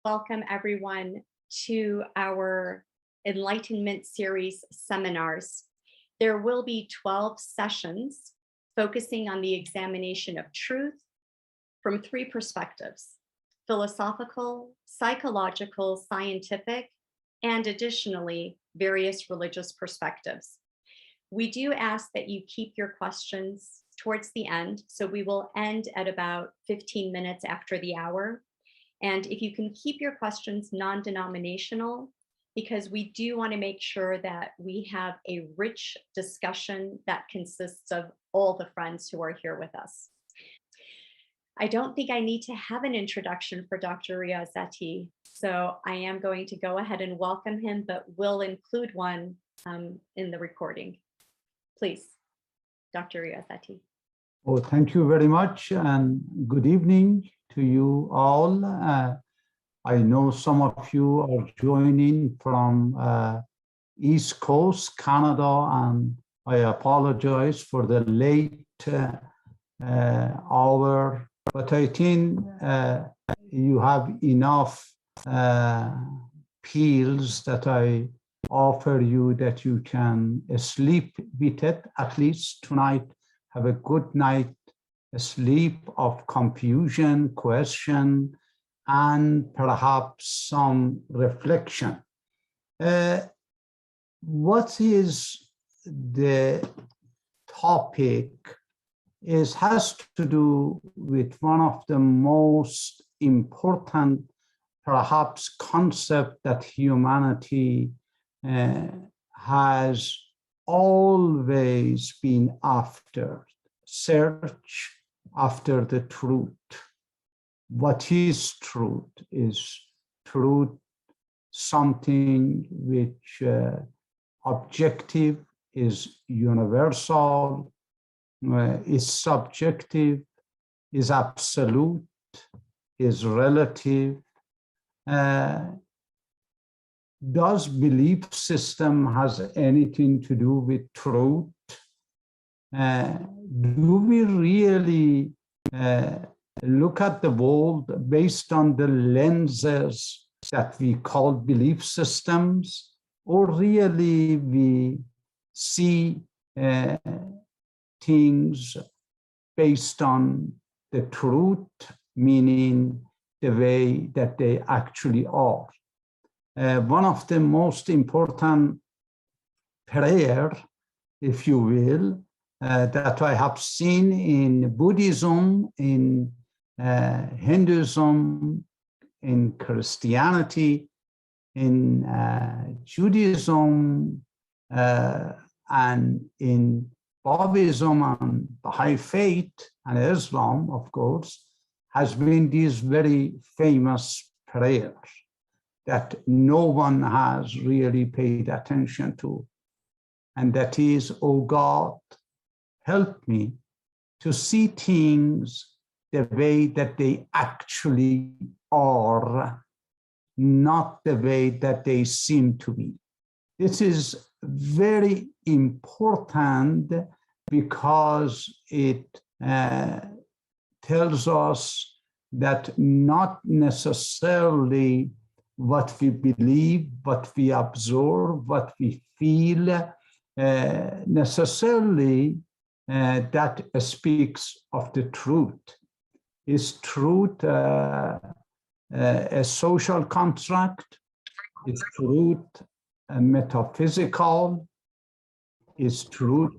welcome everyone to our Enlightenment Series seminars. There will be 12 sessions focusing on the examination of truth from three perspectives: philosophical, psychological, scientific, and additionally, various religious perspectives. We do ask that you keep your questions towards the end, so we will end at about 15 minutes after the hour. And if you can keep your questions non-denominational, because we do want to make sure that we have a rich discussion that consists of all the friends who are here with us. I don't think I need to have an introduction for Dr. Riazetti, so I am going to go ahead and welcome him, but will include one in the recording. Please, Dr. Riazetti. Oh, thank you very much, and good evening to you all. I know some of you are joining from East Coast, Canada, and I apologize for the late hour, but I think you have enough pills that I offer you that you can sleep with it, at least tonight. Have a good night sleep of confusion, question, and perhaps some reflection. What is the topic has to do with one of the most important, perhaps, concept that humanity has always been after: search after the truth. What is truth? Is truth something which objective, is universal, is subjective, is absolute, is relative? Does belief system has anything to do with truth? Do we really look at the world based on the lenses that we call belief systems, or really we see things based on the truth, meaning the way that they actually are? One of the most important prayer, if you will, that I have seen in Buddhism, in Hinduism, in Christianity, in Judaism, and in Bahaism and Baha'i faith and Islam, of course, has been these very famous prayers that no one has really paid attention to. And that is, oh God, help me to see things the way that they actually are, not the way that they seem to be. This is very important because it tells us that not necessarily what we believe, what we observe, what we feel, necessarily that speaks of the truth. Is truth a social construct? Is truth metaphysical? Is truth,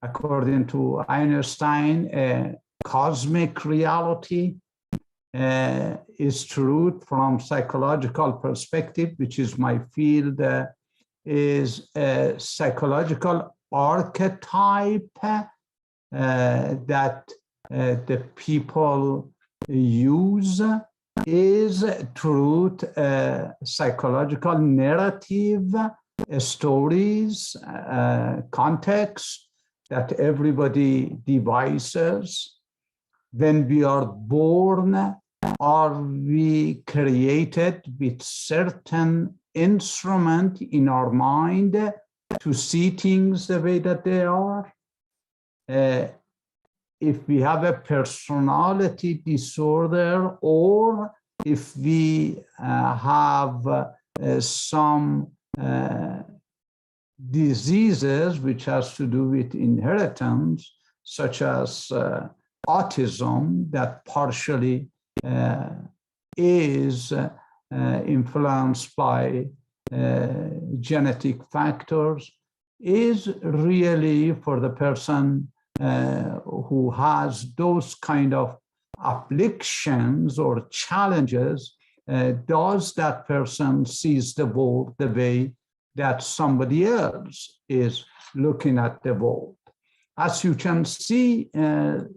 according to Einstein, a cosmic reality? Is truth from psychological perspective, which is my field, is a psychological archetype that the people use? Is truth psychological narrative, stories, context that everybody devises? When we are born, are we created with certain instrument in our mind to see things the way that they are? If we have a personality disorder, or if we have some diseases which has to do with inheritance, such as autism, that partially is influenced by genetic factors, is really for the person who has those kind of afflictions or challenges, does that person sees the world the way that somebody else is looking at the world. As you can see,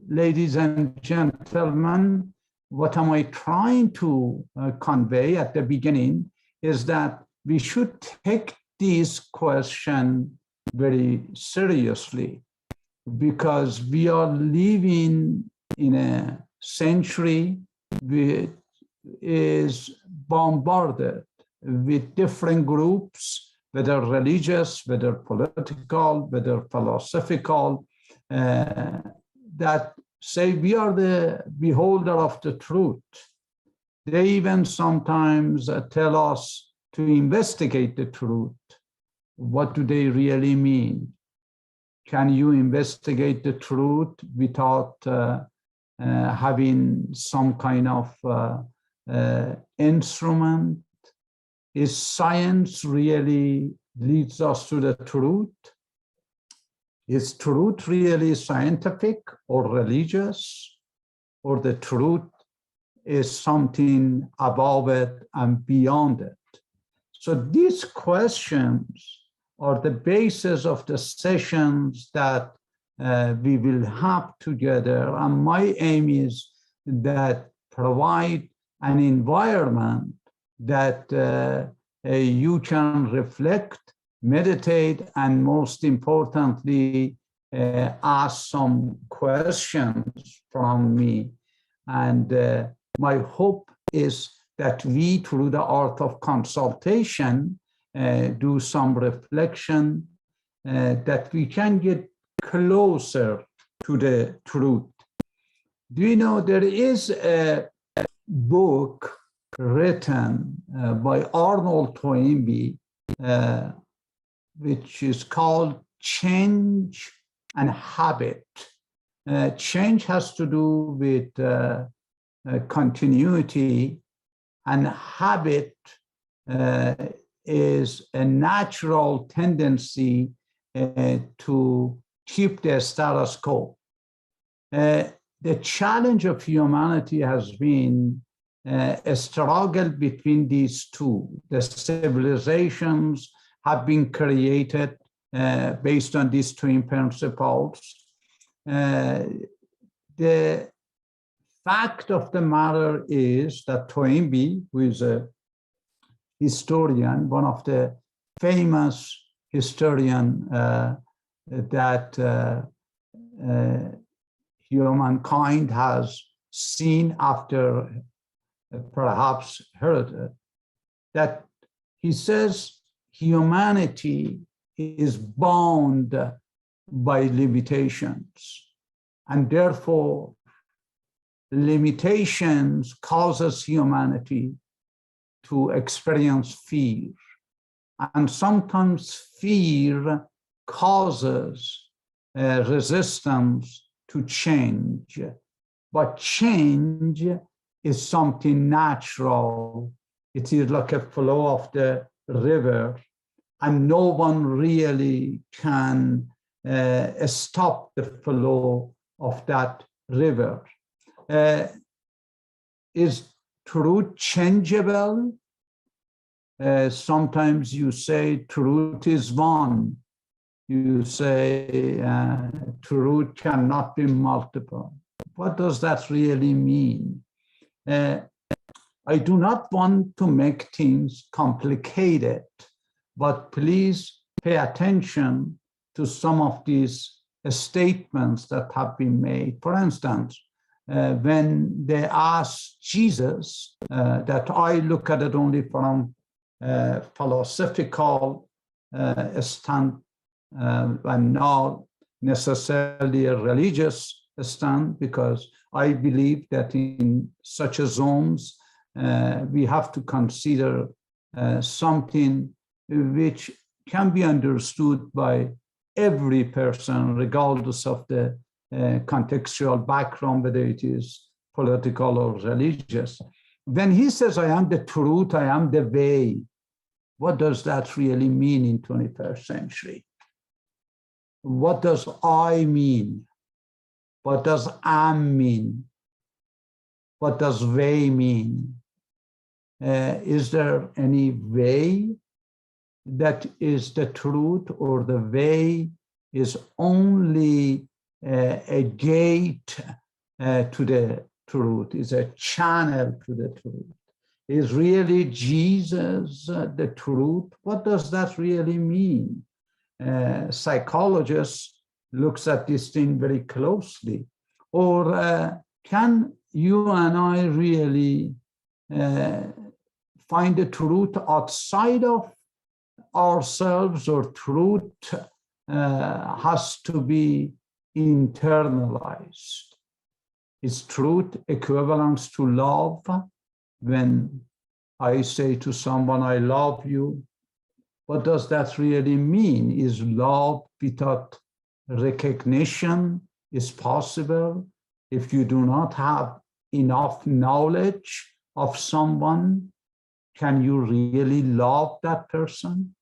ladies and gentlemen, what am I trying to convey at the beginning is that we should take this question very seriously, because we are living in a century which is bombarded with different groups, whether religious, whether political, whether philosophical, that say we are the beholder of the truth. They even sometimes tell us to investigate the truth. What do they really mean? Can you investigate the truth without having some kind of instrument? Is science really leads us to the truth? Is truth really scientific or religious? Or the truth is something above it and beyond it? So these questions are the basis of the sessions that we will have together. And my aim is that provide an environment that you can reflect, meditate, and most importantly, ask some questions from me. And my hope is that we, through the art of consultation, do some reflection, that we can get closer to the truth. Do you know there is a book written by Arnold Toynbee, which is called Change and Habit. Change has to do with continuity, and habit is a natural tendency to keep the status quo. The challenge of humanity has been a struggle between these two. The civilizations have been created based on these twin principles. The fact of the matter is that Toynbee, who is a historian, one of the famous historians that humankind has seen after perhaps heard it, that he says humanity is bound by limitations, and therefore limitations causes humanity to experience fear, and sometimes fear causes resistance to change. But change is something natural. It is like a flow of the river, and no one really can stop the flow of that river. Is truth changeable? Sometimes you say truth is one. You say truth cannot be multiple. What does that really mean? I do not want to make things complicated, but please pay attention to some of these statements that have been made. For instance, when they asked Jesus, that I look at it only from philosophical stand and not necessarily a religious stand, because I believe that in such a zones we have to consider something which can be understood by every person, regardless of the contextual background, whether it is political or religious. When he says, I am the truth, I am the way, what does that really mean in 21st century? What does I mean? What does am mean? What does way mean? Is there any way that is the truth, or the way is only a gate to the truth, is a channel to the truth? Is really Jesus the truth? What does that really mean? Psychologists looks at this thing very closely. Or can you and I really find the truth outside of ourselves, or truth has to be internalized? Is truth equivalent to love? When I say to someone, I love you, what does that really mean? Is love without recognition is possible? If you do not have enough knowledge of someone, can you really love that person?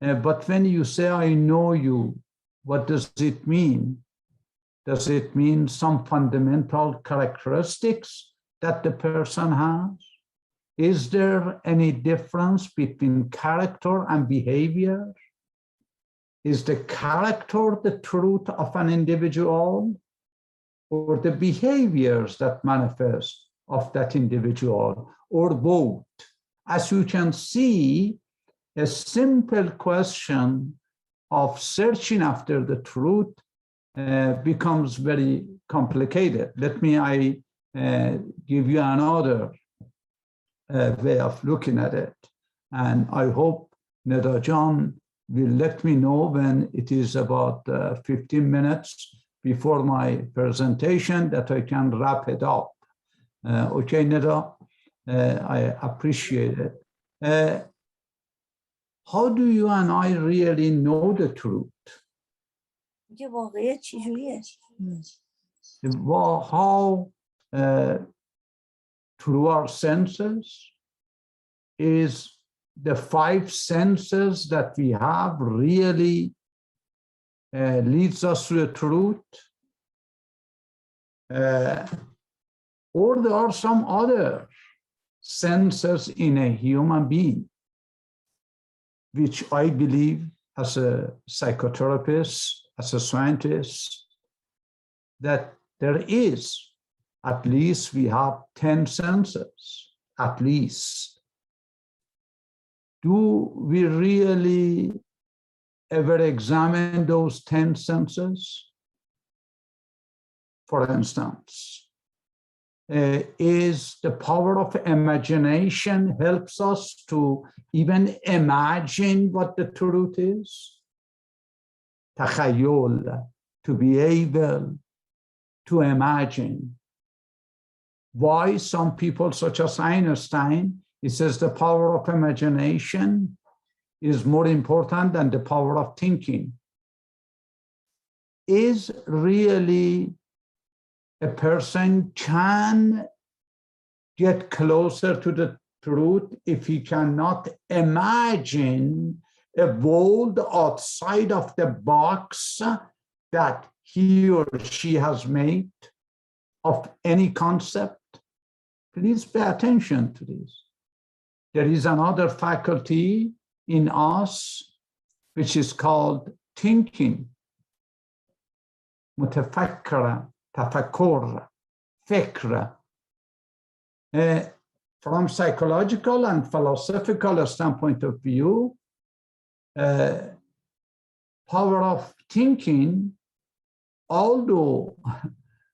But when you say, I know you, what does it mean? Does it mean some fundamental characteristics that the person has? Is there any difference between character and behavior? Is the character the truth of an individual, or the behaviors that manifest of that individual, or both? As you can see, a simple question of searching after the truth becomes very complicated. Let me give you another way of looking at it. And I hope Neda John will let me know when it is about 15 minutes before my presentation that I can wrap it up. Okay, Neda, I appreciate it. How do you and I really know the truth? How through our senses? Is the 5 senses that we have really leads us to the truth? Or there are some other senses in a human being, which I believe, as a psychotherapist, as a scientist, that there is, at least we have 10 senses, at least. Do we really ever examine those 10 senses? For instance, is the power of imagination helps us to even imagine what the truth is? Takhayyul, to be able to imagine. Why some people, such as Einstein, he says the power of imagination is more important than the power of thinking. Is really a person can get closer to the truth if he cannot imagine a world outside of the box that he or she has made of any concept? Please pay attention to this. There is another faculty in us which is called thinking. Mutafakkara, tafakkur, fikra. From psychological and philosophical standpoint of view, power of thinking, although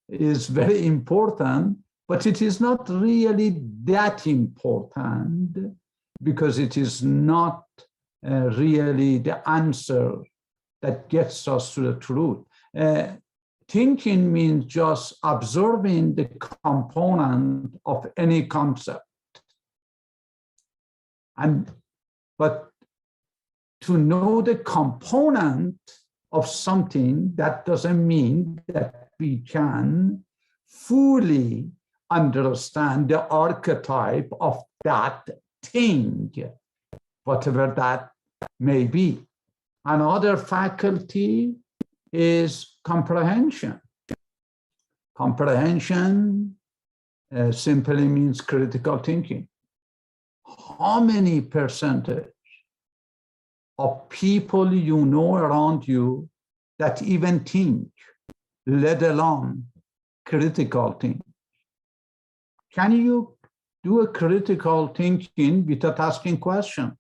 is very important, but it is not really that important, because it is not really the answer that gets us to the truth. Thinking means just observing the component of any concept. But to know the component of something, that doesn't mean that we can fully understand the archetype of that thing, whatever that may be. Another faculty is comprehension. Comprehension simply means critical thinking. How many percentage of people you know around you that even think, let alone critical thinking? Can you do a critical thinking without asking questions?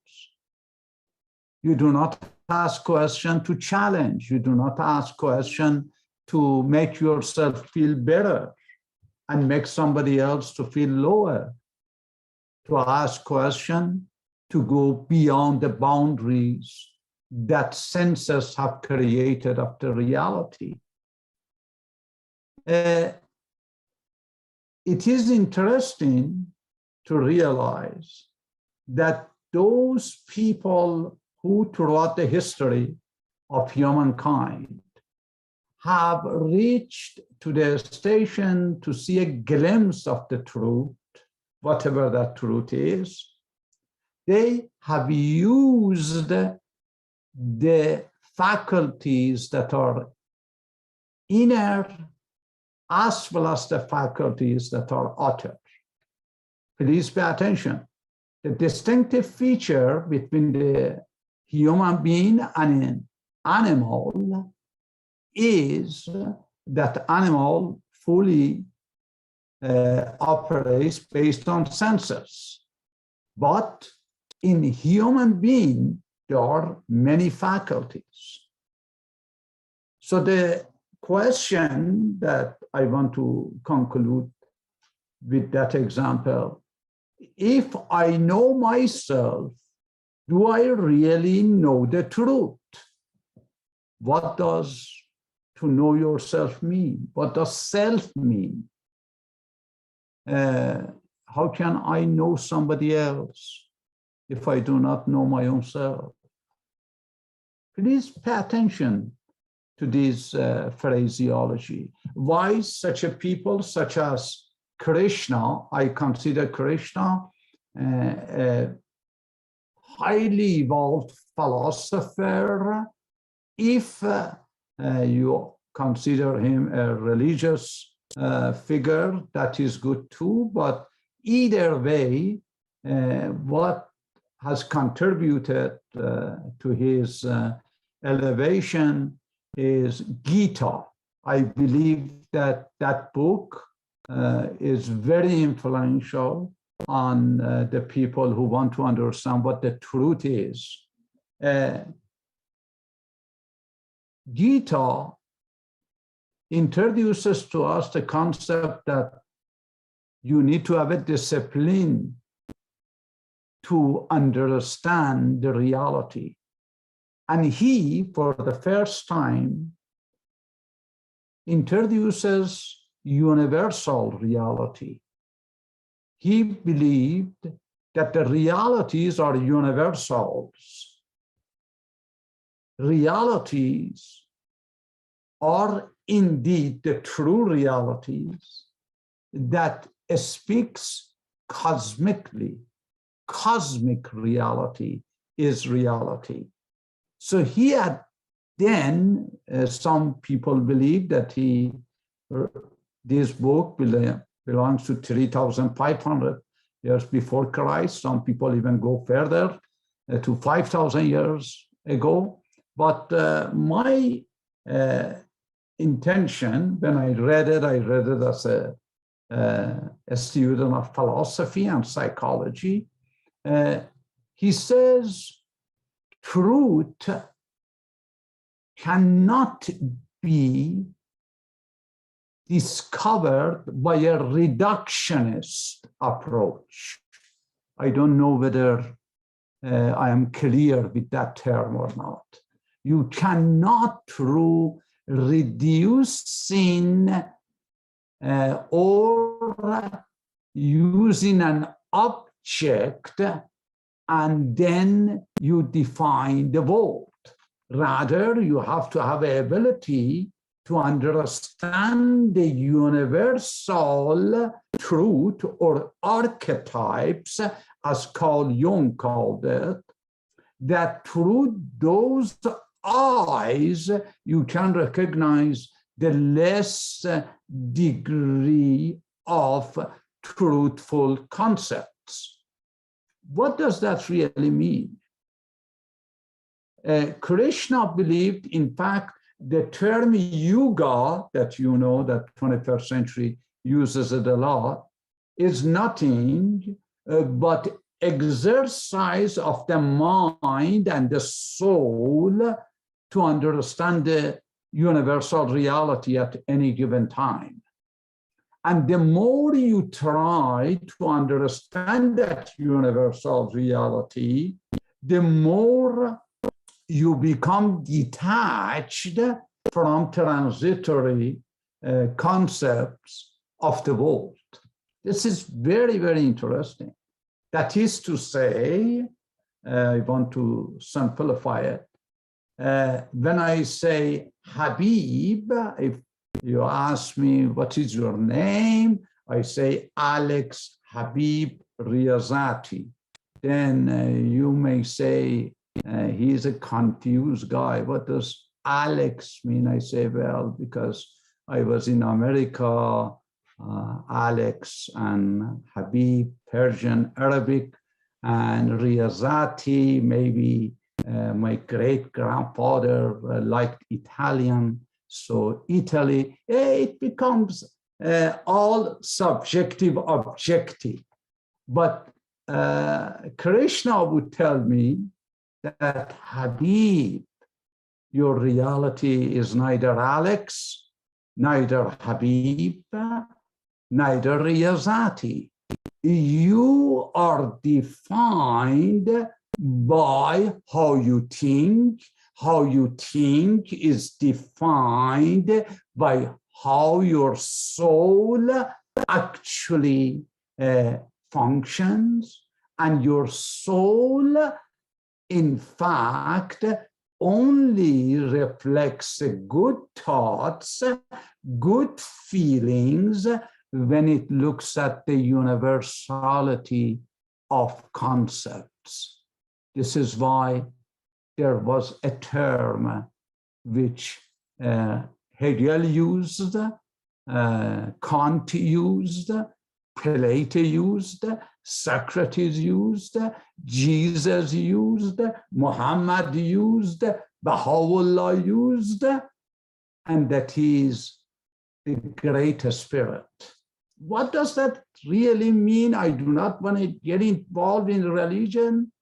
You do not ask questions to challenge. You do not ask questions to make yourself feel better and make somebody else to feel lower. To ask questions to go beyond the boundaries that senses have created of the reality. It is interesting to realize that those people who throughout the history of humankind have reached to the station to see a glimpse of the truth, whatever that truth is, they have used the faculties that are inner as well as the faculties that are outer. Please pay attention. The distinctive feature between the human being and an animal is that animal fully operates based on senses. But in human being, there are many faculties. So the question that I want to conclude with that example, if I know myself, do I really know the truth? What does to know yourself mean? What does self mean? How can I know somebody else if I do not know my own self? Please pay attention to this phraseology. Why such a people such as Krishna, I consider Krishna a highly evolved philosopher. If you consider him a religious figure, that is good too. But either way, what has contributed to his elevation is Gita. I believe that that book is very influential on the people who want to understand what the truth is. Gita introduces to us the concept that you need to have a discipline to understand the reality. And he, for the first time, introduces universal reality. He believed that the realities are universals. Realities are indeed the true realities that speaks cosmically. Cosmic reality is reality. So he had then, some people believe that this book belongs to 3,500 years before Christ. Some people even go further to 5,000 years ago. But my intention, when I read it as a student of philosophy and psychology. He says truth cannot be discovered by a reductionist approach. I don't know whether I am clear with that term or not. You cannot, through reducing or using an object and then you define the world. Rather, you have to have the ability to understand the universal truth or archetypes, as Carl Jung called it, that through those eyes you can recognize the less degree of truthful concepts. What does that really mean? Krishna believed, in fact, the term yuga, that you know that 21st century uses it a lot, is nothing but exercise of the mind and the soul to understand the universal reality at any given time. And the more you try to understand that universal reality, the more you become detached from transitory concepts of the world. This is very, very interesting. That is to say, I want to simplify it. When I say Habib, if you ask me, what is your name? I say Alex Habib Riazati. Then you may say, he's a confused guy. What does Alex mean? I say, well, because I was in America, Alex and Habib, Persian, Arabic, and Riazati, maybe my great-grandfather liked Italian, so Italy. It becomes all subjective, objective. But Krishna would tell me that, Habib, your reality is neither Alex, neither Habib, neither Riazati. You are defined by how you think. How you think is defined by how your soul actually functions, and your soul, in fact, only reflects good thoughts, good feelings, when it looks at the universality of concepts. This is why there was a term which Hegel used, Kant used, Plato used, Socrates used, Jesus used, Muhammad used, Baha'u'llah used, and that is the greater spirit. What does that really mean? I do not want to get involved in religion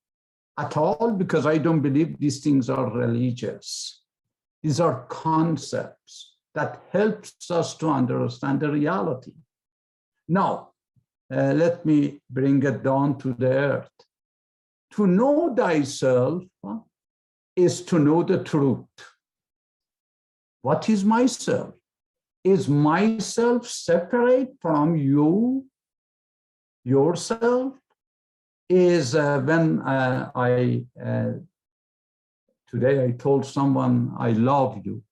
at all, because I don't believe these things are religious. These are concepts that helps us to understand the reality. Now, let me bring it down to the earth. To know thyself is to know the truth. What is myself? Is myself separate from you, yourself? Is when today I told someone I love you,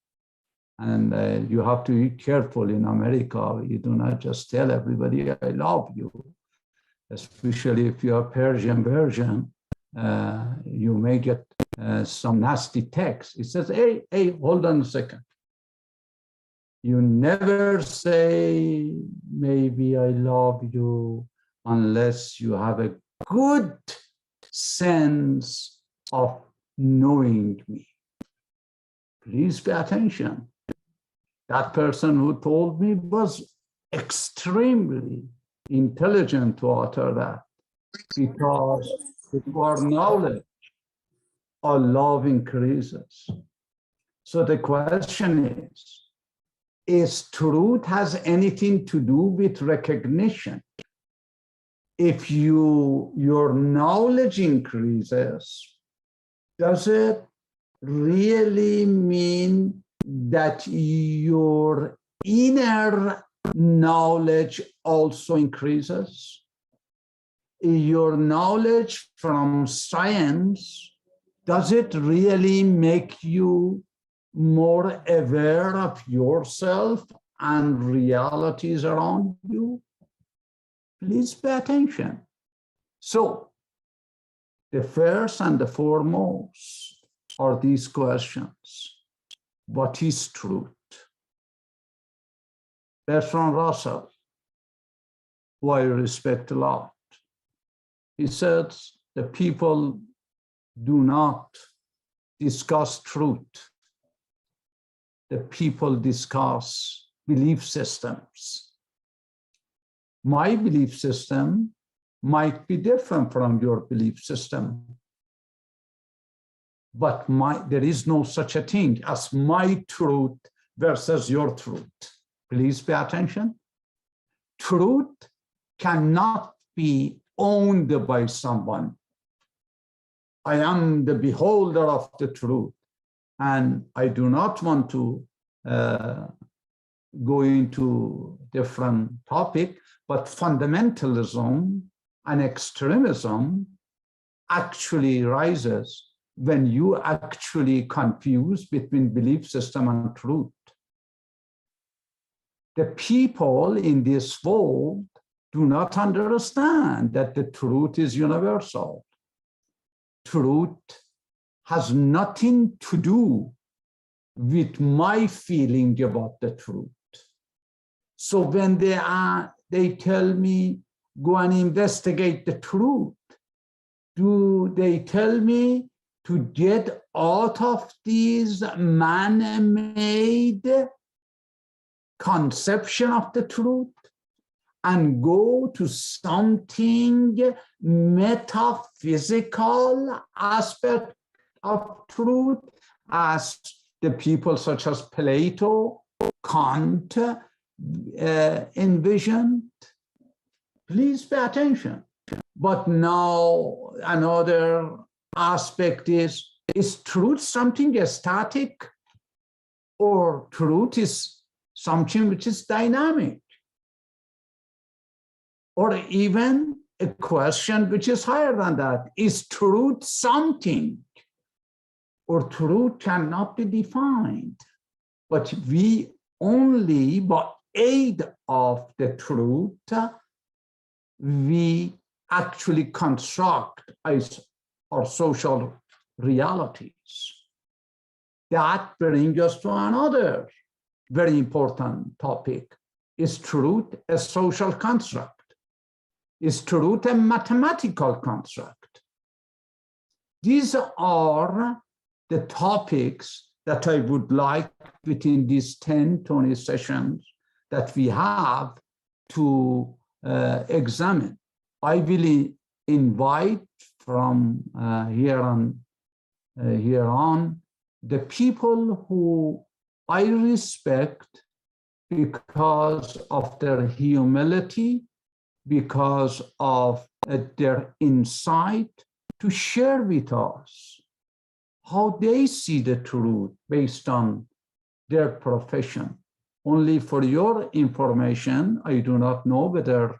and you have to be careful in America. You do not just tell everybody I love you, especially if you are Persian version. You may get some nasty text. It says, hey, hold on a second. You never say, maybe I love you, unless you have a good sense of knowing me. Please pay attention. That person who told me was extremely intelligent to utter that, because with our knowledge, our love increases. So the question is truth has anything to do with recognition? If your knowledge increases, does it really mean that your inner knowledge also increases? your knowledge from science, does it really make you more aware of yourself and realities around you? Please pay attention. So, the first and the foremost are these questions. What is truth? Bertrand Russell, who I respect a lot, he said the people do not discuss truth. The people discuss belief systems. My belief system might be different from your belief system, but there is no such a thing as my truth versus your truth. Please pay attention. Truth cannot be owned by someone. I am the beholder of the truth, and I do not want to go into different topic, but fundamentalism and extremism actually rises when you actually confuse between belief system and truth. The people in this world do not understand that the truth is universal. Truth has nothing to do with my feeling about the truth. So when they tell me, go and investigate the truth, do they tell me to get out of these man-made conception of the truth and go to something metaphysical aspect of truth, as the people such as Plato, Kant envisioned? Please pay attention. But now another aspect is truth something static, or truth is something which is dynamic? Or even a question which is higher than that, is truth something? Or truth cannot be defined, but we only by aid of the truth, we actually construct our social realities. That brings us to another very important topic. Is truth a social construct? Is truth a mathematical construct? These are the topics that I would like within these 10, 20 sessions that we have to examine. I will invite from here on the people who I respect because of their humility, because of their insight, to share with us how they see the truth based on their profession. Only for your information, I do not know whether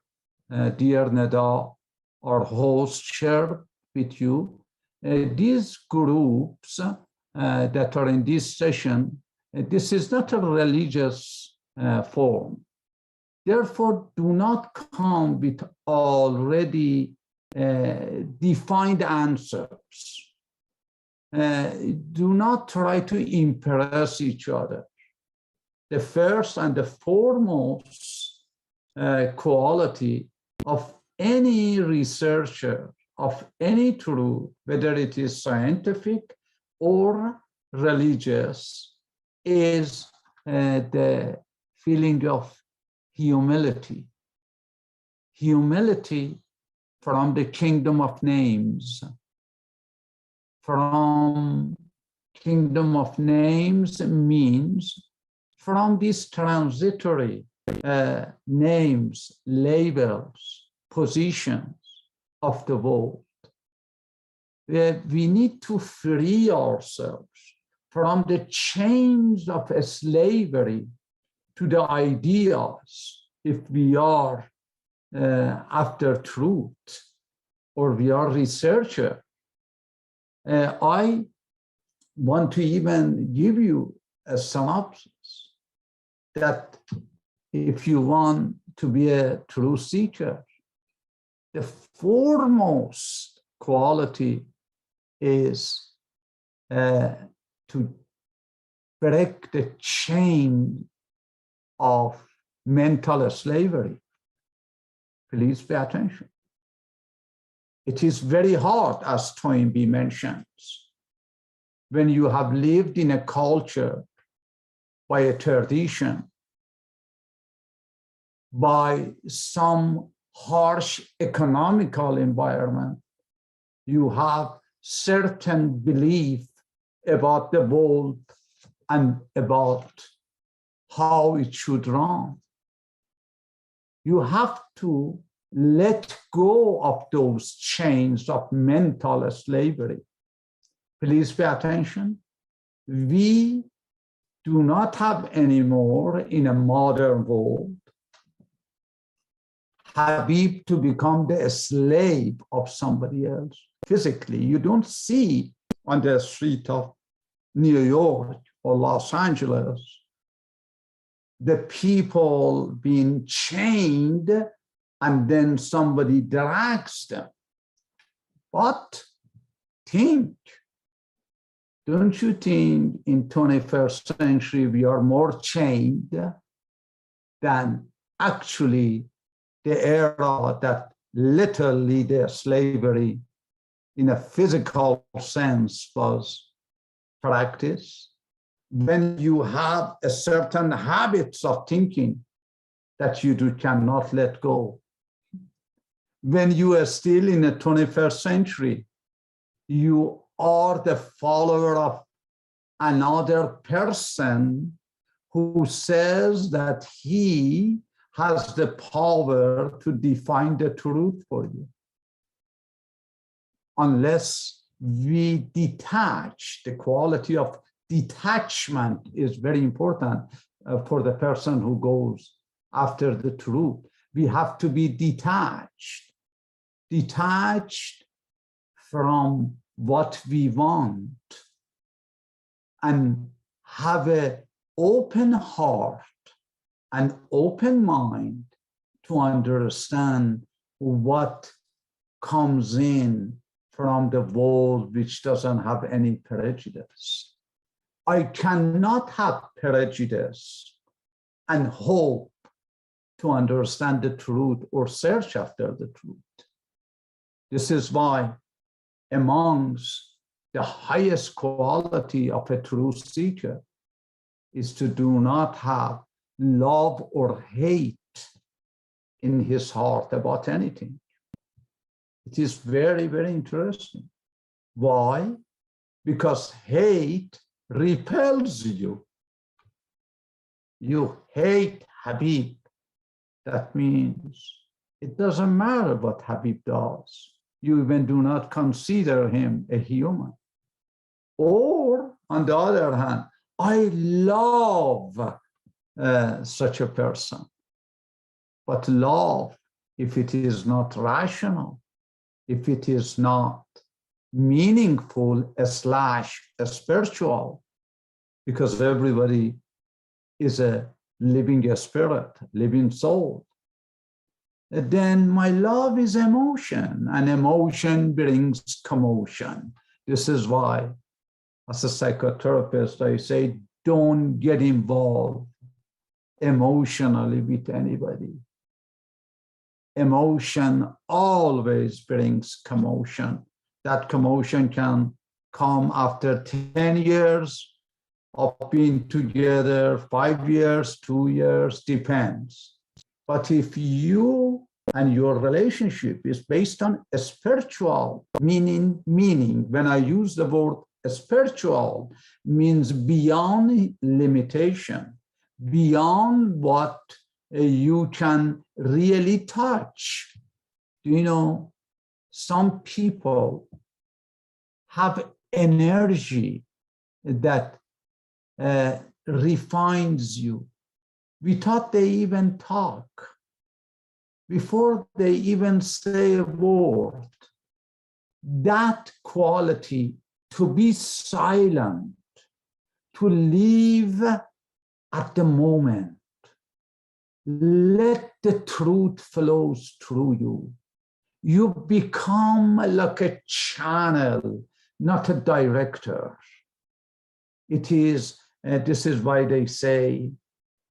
dear Neda, our host, shared with you. These groups that are in this session, this is not a religious form. Therefore, do not come with already defined answers. Do not try to impress each other. The first and the foremost quality of any researcher of any truth, whether it is scientific or religious, is the feeling of humility. Humility from the kingdom of names. From kingdom of names means from these transitory names, labels, positions of the world. We need to free ourselves from the chains of slavery to the ideas if we are after truth. or we are researcher. I want to even give you a synopsis that if you want to be a true seeker, the foremost quality is to break the chain of mental slavery. Please pay attention. It is very hard, as Toynbee mentions, when you have lived in a culture, by a tradition, by some harsh economical environment, you have certain belief about the world and about how it should run. You have to let go of those chains of mental slavery. Please pay attention. We do not have anymore in a modern world Habib to become the slave of somebody else. Physically, you don't see on the street of New York or Los Angeles the people being chained and then somebody drags them. But think, don't you think in 21st century we are more chained than actually the era that literally the slavery in a physical sense was practiced? When you have a certain habits of thinking that you cannot let go. When you are still in the 21st century, you are the follower of another person who says that he has the power to define the truth for you. Unless we detach, the quality of detachment is very important for the person who goes after the truth. We have to be detached from what we want and have an open heart and open mind to understand what comes in from the world which doesn't have any prejudice. I cannot have prejudice and hope to understand the truth or search after the truth. This is why amongst the highest quality of a true seeker is to do not have love or hate in his heart about anything. It is very, very interesting. Why? Because hate repels you. You hate Habib. That means it doesn't matter what Habib does. You even do not consider him a human. Or, on the other hand, I love such a person. But love, if it is not rational, if it is not meaningful / spiritual, because everybody is a living spirit, living soul, then my love is emotion, and emotion brings commotion. This is why, as a psychotherapist, I say, don't get involved emotionally with anybody. Emotion always brings commotion. That commotion can come after 10 years of being together, 5 years, 2 years, depends. But if you and your relationship is based on a spiritual meaning, when I use the word spiritual, means beyond limitation, beyond what you can really touch. You know, some people have energy that refines you without they even talk, before they even say a word. that quality to be silent, to live at the moment. Let the truth flows through you. You become like a channel, not a director. It is, this is why they say,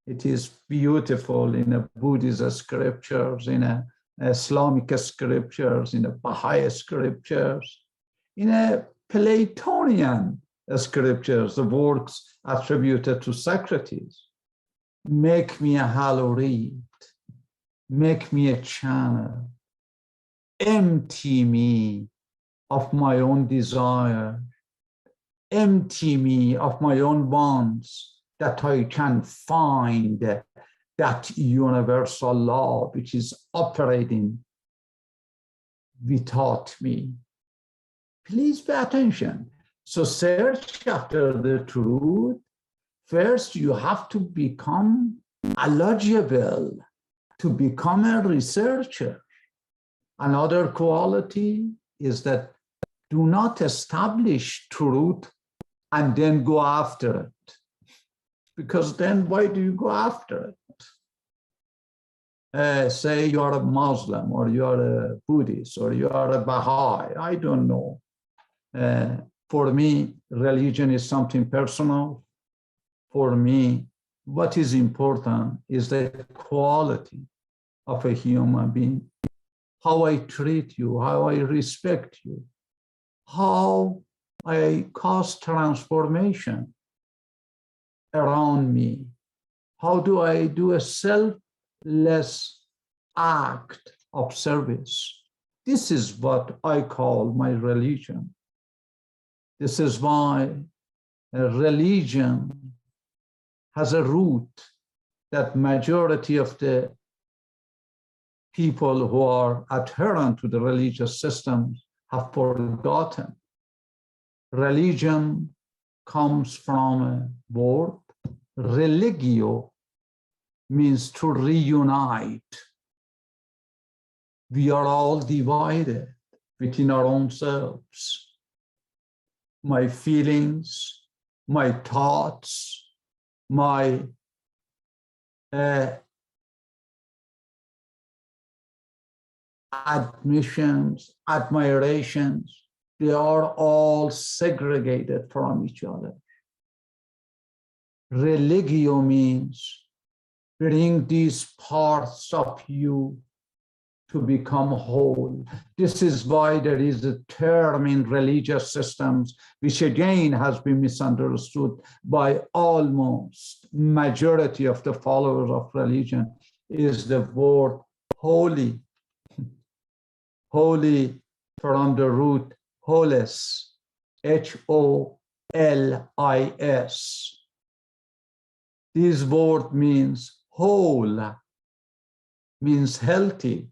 it is beautiful in a Buddhist scriptures, in a Islamic scriptures, in a Baha'i scriptures, in a Platonian scriptures, the works attributed to Socrates. Make me a hollow reed, make me a channel, empty me of my own desire, empty me of my own wants, that I can find that universal law which is operating without me. Please pay attention. So search after the truth. First, you have to become eligible to become a researcher. Another quality is that do not establish truth and then go after it. Because then why do you go after it? Say you are a Muslim, or you are a Buddhist, or you are a Baha'i, I don't know. For me, religion is something personal. For me, what is important is the quality of a human being, how I treat you, how I respect you, how I cause transformation around me. How do I do a selfless act of service? This is what I call my religion. This is why a religion has a root that majority of the people who are adherent to the religious systems have forgotten. Religion comes from a word. Religio means to reunite. We are all divided within our own selves. My feelings, my thoughts, my admissions, admirations, they are all segregated from each other. Religio means bring these parts of you to become whole. This is why there is a term in religious systems, which again has been misunderstood by almost majority of the followers of religion, is the word holy. Holy from the root holis, H-O-L-I-S. This word means whole, means healthy.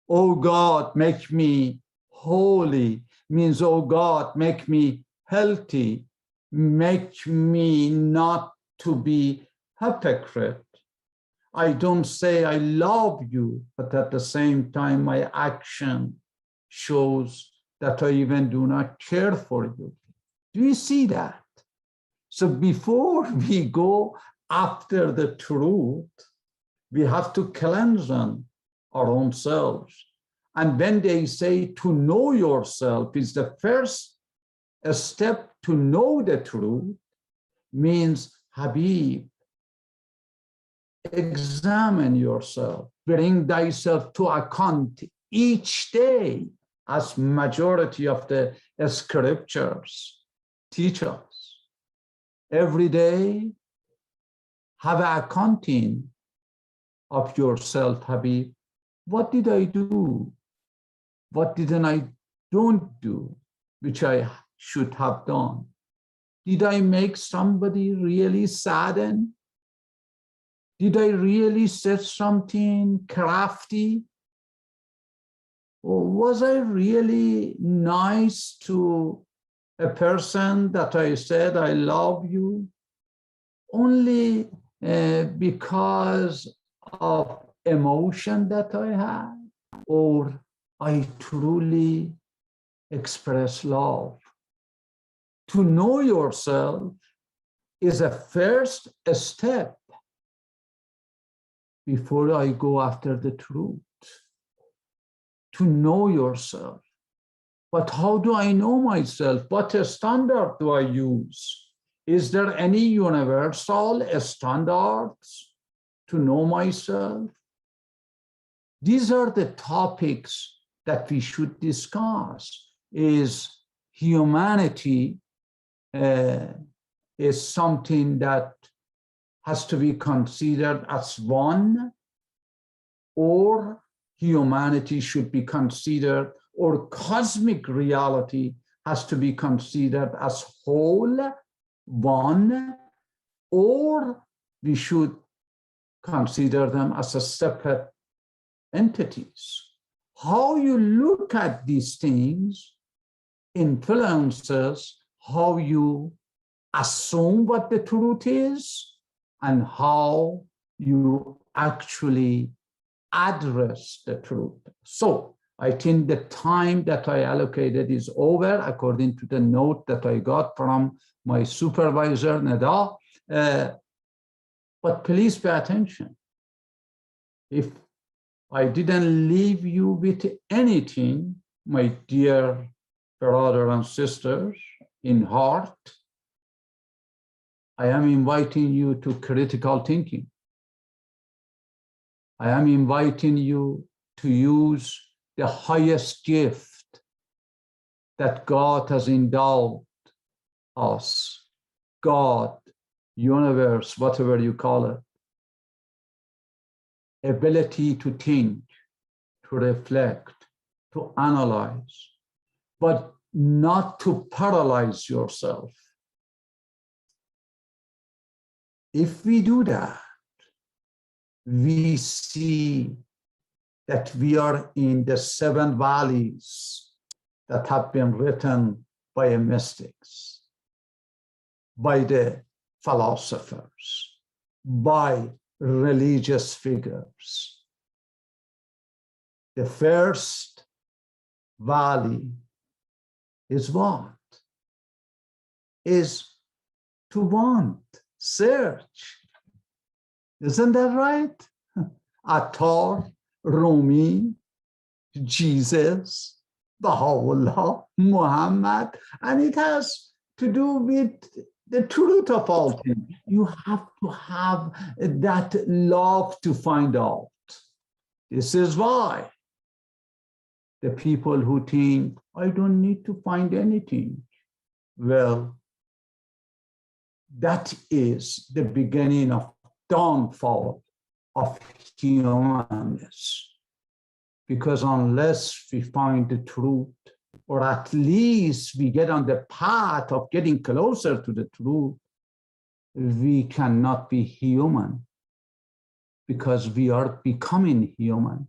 Oh God, make me holy, means, oh God, make me healthy, make me not to be hypocrite. I don't say I love you, but at the same time, my action shows that I even do not care for you. Do you see that? So before we go after the truth, we have to cleanse our own selves. And when they say to know yourself is the first step to know the truth, means Habib, examine yourself, bring thyself to account each day, as majority of the scriptures teach us. Every day, have an accounting of yourself, Habib. What did I do? What didn't I don't do, which I should have done? Did I make somebody really saddened? Did I really say something crafty? Or was I really nice to a person that I said, I love you? Only because of emotion that I had? Or I truly express love. To know yourself is a first step before I go after the truth. To know yourself. But how do I know myself? What standard do I use? Is there any universal standards to know myself? These are the topics that we should discuss. Is humanity is something that has to be considered as one, or humanity should be considered, or cosmic reality has to be considered as whole, one, or we should consider them as a separate entities. How you look at these things influences how you assume what the truth is and how you actually address the truth. So I think the time that I allocated is over, according to the note that I got from my supervisor, Neda. But please pay attention. If I didn't leave you with anything, my dear brothers and sisters in heart, I am inviting you to critical thinking. I am inviting you to use the highest gift that God has endowed us, God, universe, whatever you call it, ability to think, to reflect, to analyze, but not to paralyze yourself. If we do that, we see that we are in the 7 valleys that have been written by the mystics, by the philosophers, by religious figures. The first valley is what? Is to want, search. Isn't that right? Attar, Rumi, Jesus, Baha'u'llah, Muhammad, and it has to do with the truth of all things. You have to have that love to find out. This is why the people who think, I don't need to find anything. Well, that is the beginning of downfall of humanness. Because unless we find the truth, or at least we get on the path of getting closer to the truth, we cannot be human, because we are becoming human.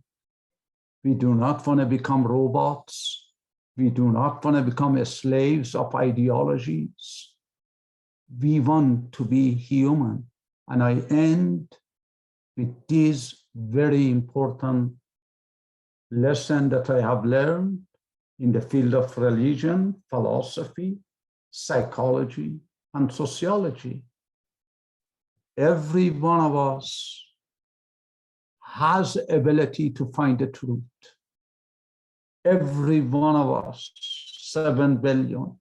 We do not want to become robots. We do not want to become slaves of ideologies. We want to be human. And I end with this very important lesson that I have learned in the field of religion, philosophy, psychology, and sociology. Every one of us has ability to find the truth. Every one of us, 7 billion.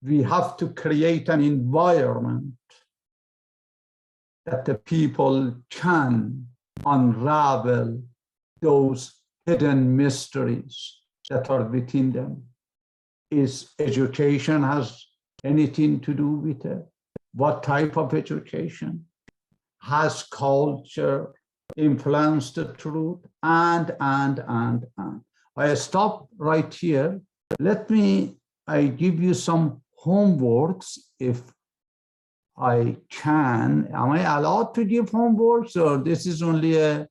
We have to create an environment that the people can unravel those hidden mysteries that are within them. Is education has anything to do with it? What type of education? Has culture influenced the truth? And. I stop right here. I give you some homeworks if I can. Am I allowed to give homeworks, or this is only a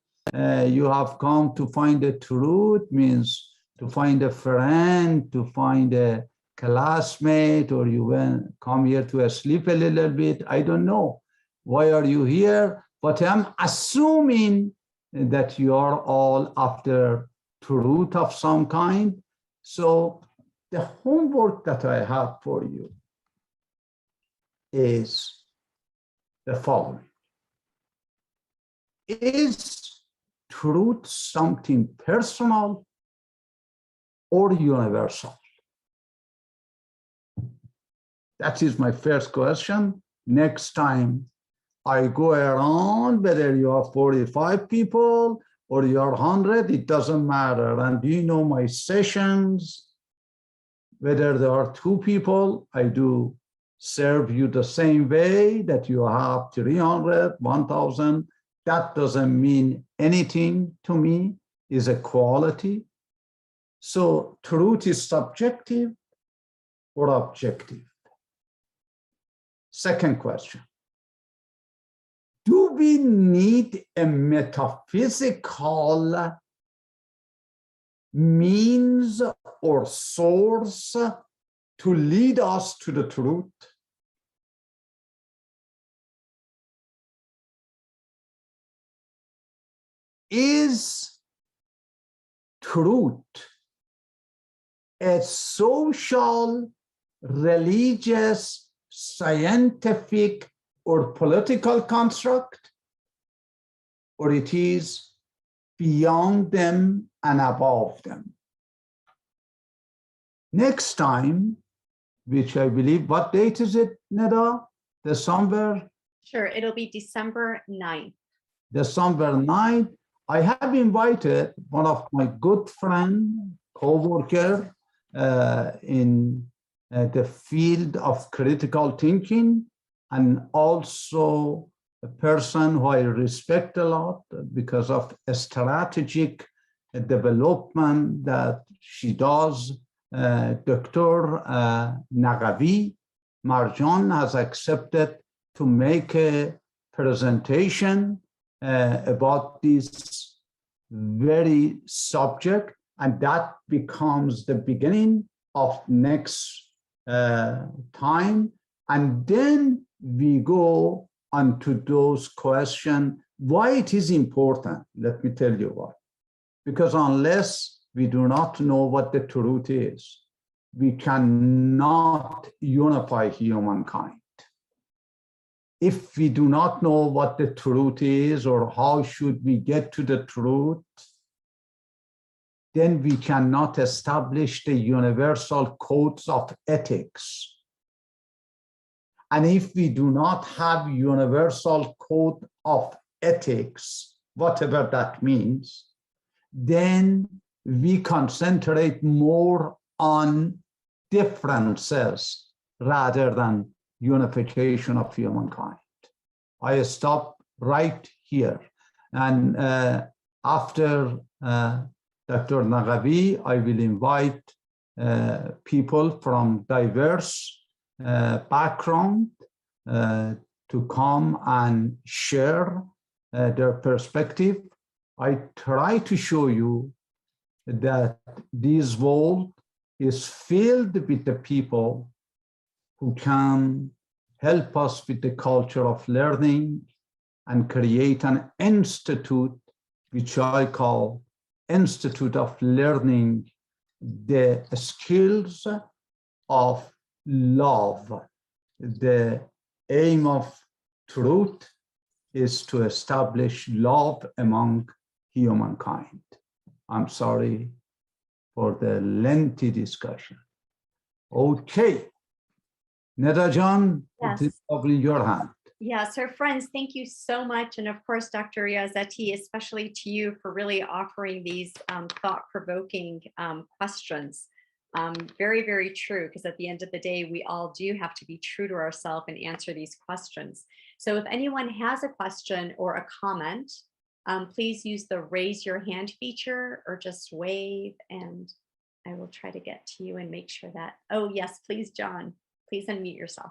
you have come to find the truth, means to find a friend, to find a classmate, or you come here to sleep a little bit? I don't know. Why are you here? But I'm assuming that you are all after truth of some kind. So the homework that I have for you is the following. Is truth something personal or universal? That is my first question. Next time I go around, whether you are 45 people or you are 100, it doesn't matter. And you know my sessions, whether there are 2 people, I do serve you the same way that you have 300, 1,000. That doesn't mean anything to me, is equality. So truth is subjective or objective? Second question. Do we need a metaphysical means or source to lead us to the truth? Is truth a social, religious, scientific, or political construct, or it is beyond them and above them? Next time, which I believe, what date is it, Neda? December? Sure, it'll be December 9th. December 9th. I have invited one of my good friend, co-worker in the field of critical thinking, and also a person who I respect a lot because of a strategic development that she does. Dr. Nagavi Marjan has accepted to make a presentation about this very subject, and that becomes the beginning of next time. And then we go on to those questions, why it is important. Let me tell you why. Because unless we do not know what the truth is, we cannot unify humankind. If we do not know what the truth is or how should we get to the truth, then we cannot establish the universal codes of ethics. And if we do not have universal code of ethics, whatever that means, then we concentrate more on differences rather than unification of humankind. I stop right here. And after Dr. Nagavi, I will invite people from diverse background to come and share their perspective. I try to show you that this world is filled with the people who can help us with the culture of learning and create an institute, which I call Institute of Learning the Skills of Love. The aim of truth is to establish love among humankind. I'm sorry for the lengthy discussion. Okay. Neda Jan, Yes. it is probably your hand. Yeah, so friends, thank you so much. And of course, Dr. Riazetti, especially to you for really offering these thought-provoking questions. Very, very true, because at the end of the day, we all do have to be true to ourselves and answer these questions. So if anyone has a question or a comment, please use the raise your hand feature or just wave, and I will try to get to you and make sure that, oh yes, please, John, please unmute yourself.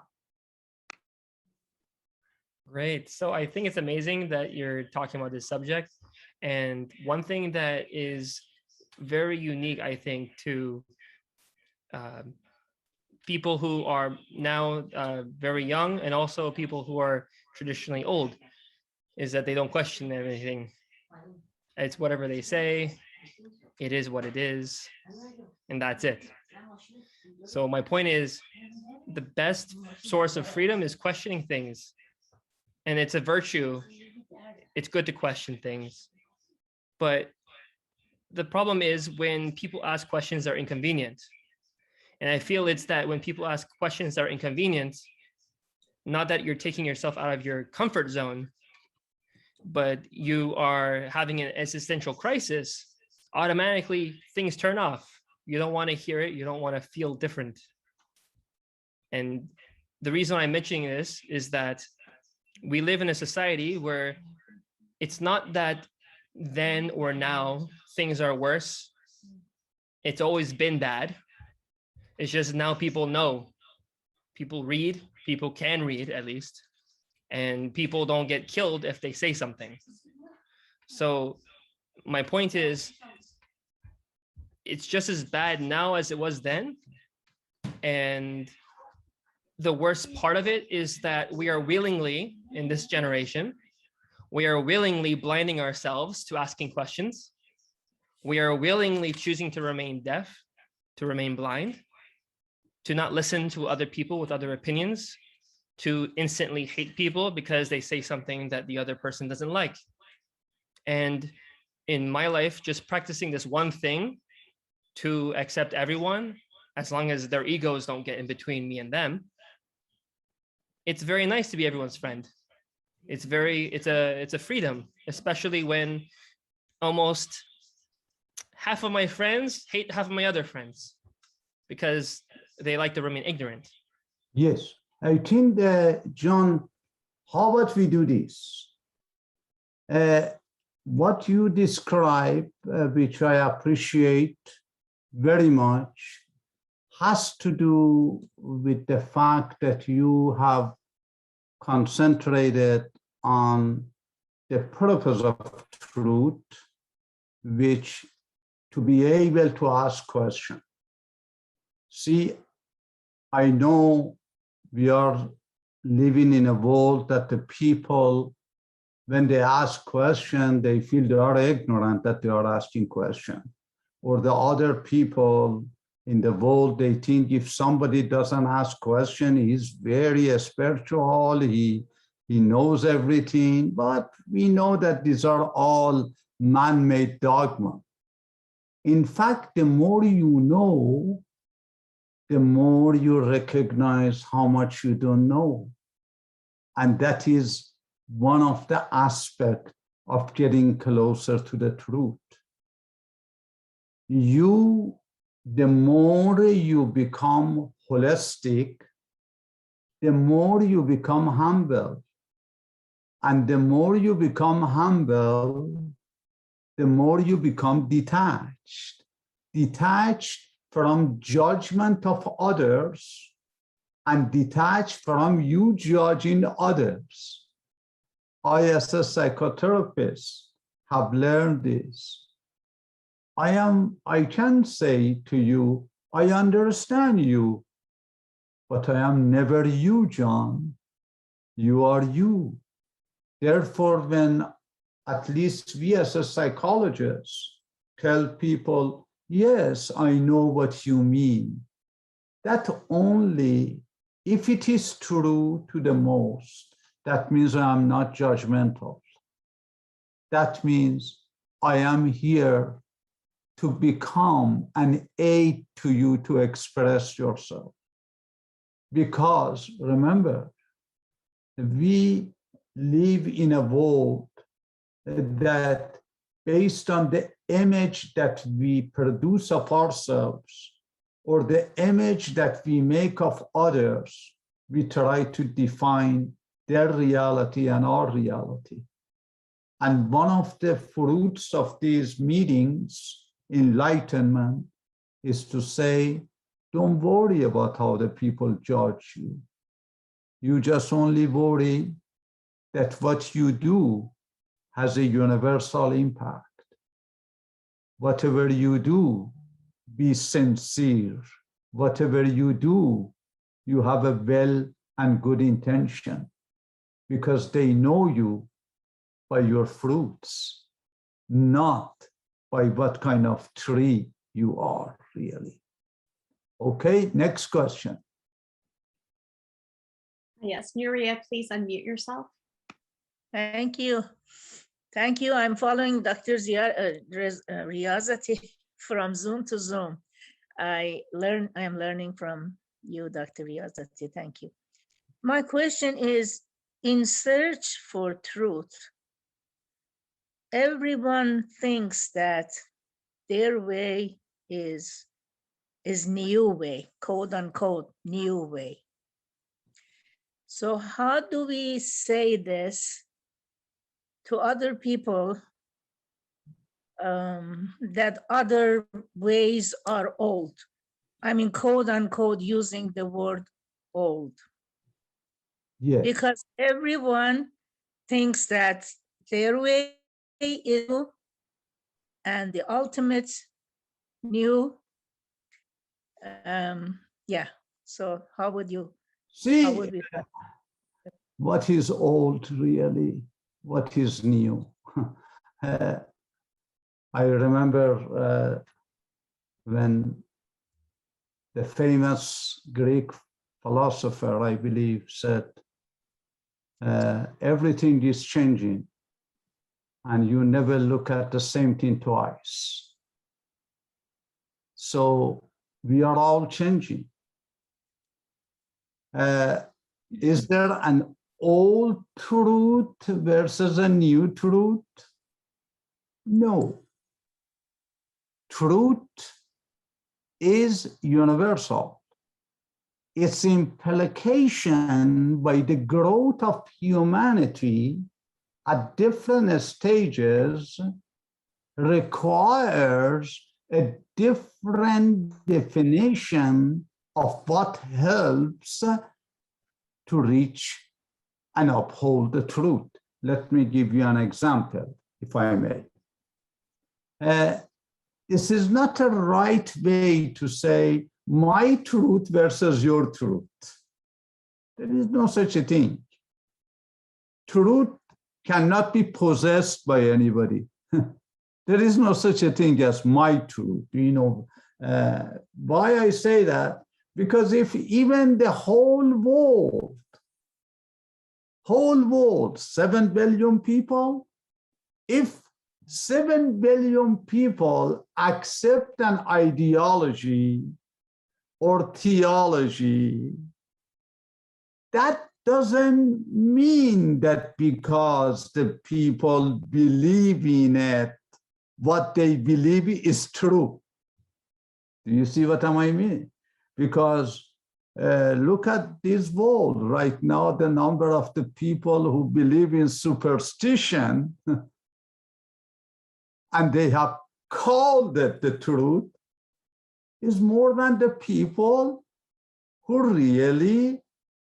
Great. So I think it's amazing that you're talking about this subject. And one thing that is very unique, I think, to people who are now very young and also people who are traditionally old is that they don't question everything. It's whatever they say. it is what it is, and that's it. So my point is, the best source of freedom is questioning things. And it's a virtue. It's good to question things. But the problem is when people ask questions that are inconvenient. And I feel it's that when people ask questions that are inconvenient, not that you're taking yourself out of your comfort zone, but you are having an existential crisis, automatically things turn off. You don't want to hear it. You don't want to feel different. And the reason I'm mentioning this is that we live in a society where it's not that then or now things are worse. It's always been bad. It's just now people know. People read, people can read at least, and people don't get killed if they say something. So my point is, it's just as bad now as it was then. And the worst part of it is that we are willingly, in this generation, we are willingly blinding ourselves to asking questions. We are willingly choosing to remain deaf, to remain blind, to not listen to other people with other opinions, to instantly hate people because they say something that the other person doesn't like. And in my life, just practicing this one thing to accept everyone, as long as their egos don't get in between me and them, it's very nice to be everyone's friend. It's a freedom, especially when almost half of my friends hate half of my other friends because they like to remain ignorant. Yes, I think, John, how about we do this? What you describe, which I appreciate very much, has to do with the fact that you have concentrated on the purpose of truth, which to be able to ask questions. See, I know we are living in a world that the people, when they ask questions, they feel they are ignorant that they are asking questions. Or the other people in the world, they think if somebody doesn't ask questions, he's very spiritual, he knows everything. But we know that these are all man-made dogma. In fact, the more you know, the more you recognize how much you don't know. And that is one of the aspects of getting closer to the truth. The more you become holistic, the more you become humble. And the more you become humble, the more you become detached. Detached from judgment of others and detached from you judging others. I, as a psychotherapist, have learned this. I can say to you, I understand you, but I am never you, John. You are you. Therefore, when at least we as a psychologist tell people, yes, I know what you mean, that only if it is true to the most, that means I am not judgmental. That means I am here to become an aid to you to express yourself. Because remember, we live in a world that based on the image that we produce of ourselves or the image that we make of others, we try to define their reality and our reality. And one of the fruits of these meetings, enlightenment, is to say, don't worry about how the people judge you. You just only worry that what you do has a universal impact. Whatever you do, be sincere. Whatever you do, you have a well and good intention because they know you by your fruits, not by what kind of tree you are really. Okay, next question. Yes, Nuria, please unmute yourself. Thank you. Thank you. I'm following Dr. Riazati from Zoom to Zoom. I am learning from you, Dr. Riazati. Thank you. My question is, in search for truth, everyone thinks that their way is new way, quote unquote, new way. So how do we say this to other people, that other ways are old? I mean, quote unquote, using the word old. Yeah. Because everyone thinks that their way is new and the ultimate new. Yeah. So how would you? See, How would we? what is old really? What is new? I remember when the famous Greek philosopher, I believe, said, everything is changing and you never look at the same thing twice. So we are all changing. Is there an old truth versus a new truth? No. Truth is universal. Its implication by the growth of humanity at different stages requires a different definition of what helps to reach and uphold the truth. Let me give you an example, if I may. This is not a right way to say my truth versus your truth. There is no such a thing. Truth cannot be possessed by anybody. There is no such a thing as my truth. You know why I say that? Because if even the whole world, 7 billion people, if 7 billion people accept an ideology or theology, that doesn't mean that because the people believe in it, what they believe is true. Do you see what I mean? Because look at this world right now, the number of the people who believe in superstition and they have called it the truth is more than the people who really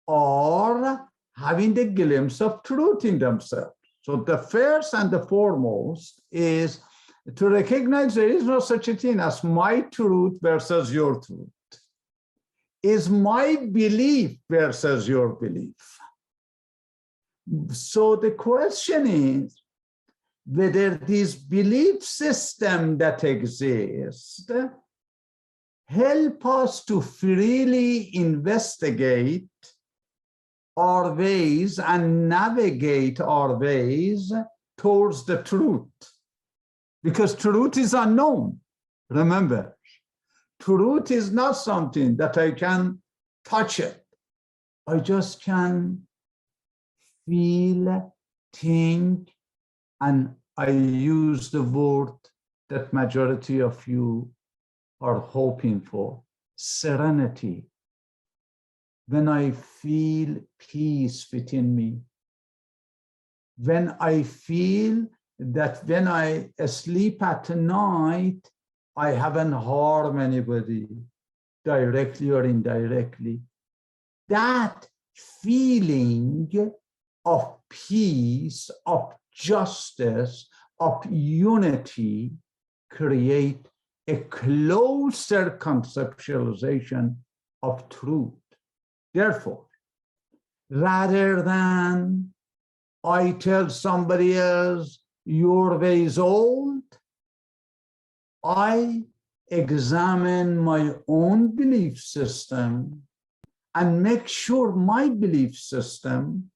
are having the glimpse of truth in themselves. So the first and the foremost is to recognize there is no such a thing as my truth versus your truth. Is my belief versus your belief. So the question is whether this belief system that exists help us to freely investigate our ways and navigate our ways towards the truth. Because truth is unknown. Remember, truth is not something that I can touch it. I just can feel, think, and I use the word that majority of you are hoping for, serenity. When I feel peace within me, when I feel that when I sleep at night, I haven't harmed anybody directly or indirectly. That feeling of peace, of justice, of unity create a closer conceptualization of truth. Therefore, rather than I tell somebody else your way is old, I examine my own belief system and make sure my belief system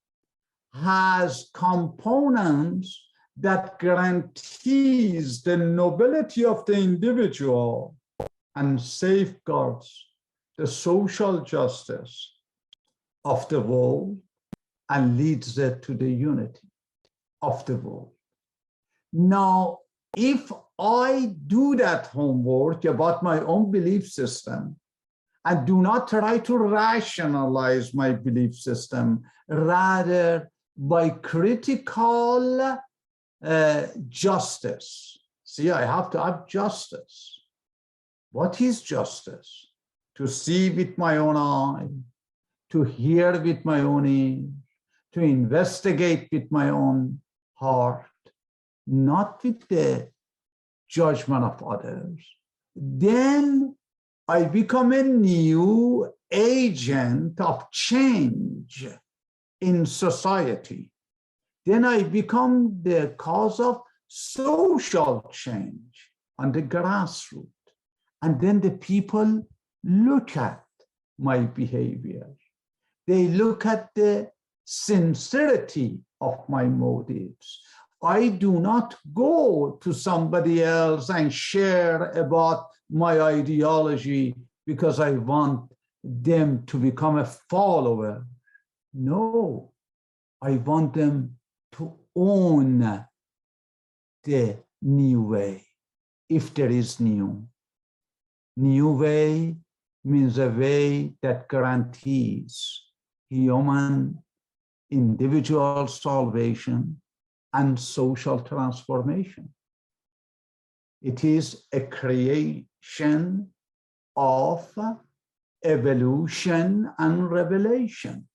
has components that guarantees the nobility of the individual and safeguards the social justice of the world and leads it to the unity of the world. Now, if I do that homework about my own belief system and do not try to rationalize my belief system, rather by critical justice. See, I have to have justice. What is justice? To see with my own eye, to hear with my own ear, to investigate with my own heart, not with the judgment of others. Then I become a new agent of change in society. Then I become the cause of social change on the grassroots. And then the people look at my behavior. They look at the sincerity of my motives. I do not go to somebody else and share about my ideology because I want them to become a follower. No, I want them to own the new way, if there is new. New way means a way that guarantees human individual salvation and social transformation. It is a creation of evolution and revelation.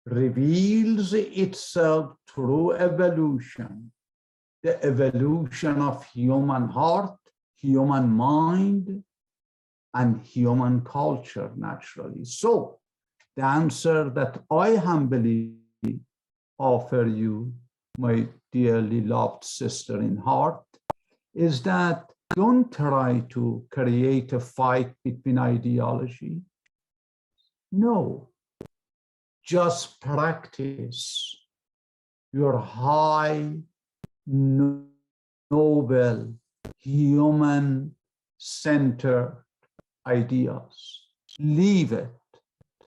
Reveals itself through evolution, the evolution of human heart, human mind, and human culture, naturally. So, the answer that I humbly offer you, my dearly loved sister in heart, is that don't try to create a fight between ideology. No, just practice your high, noble, human-centered ideas. Leave it,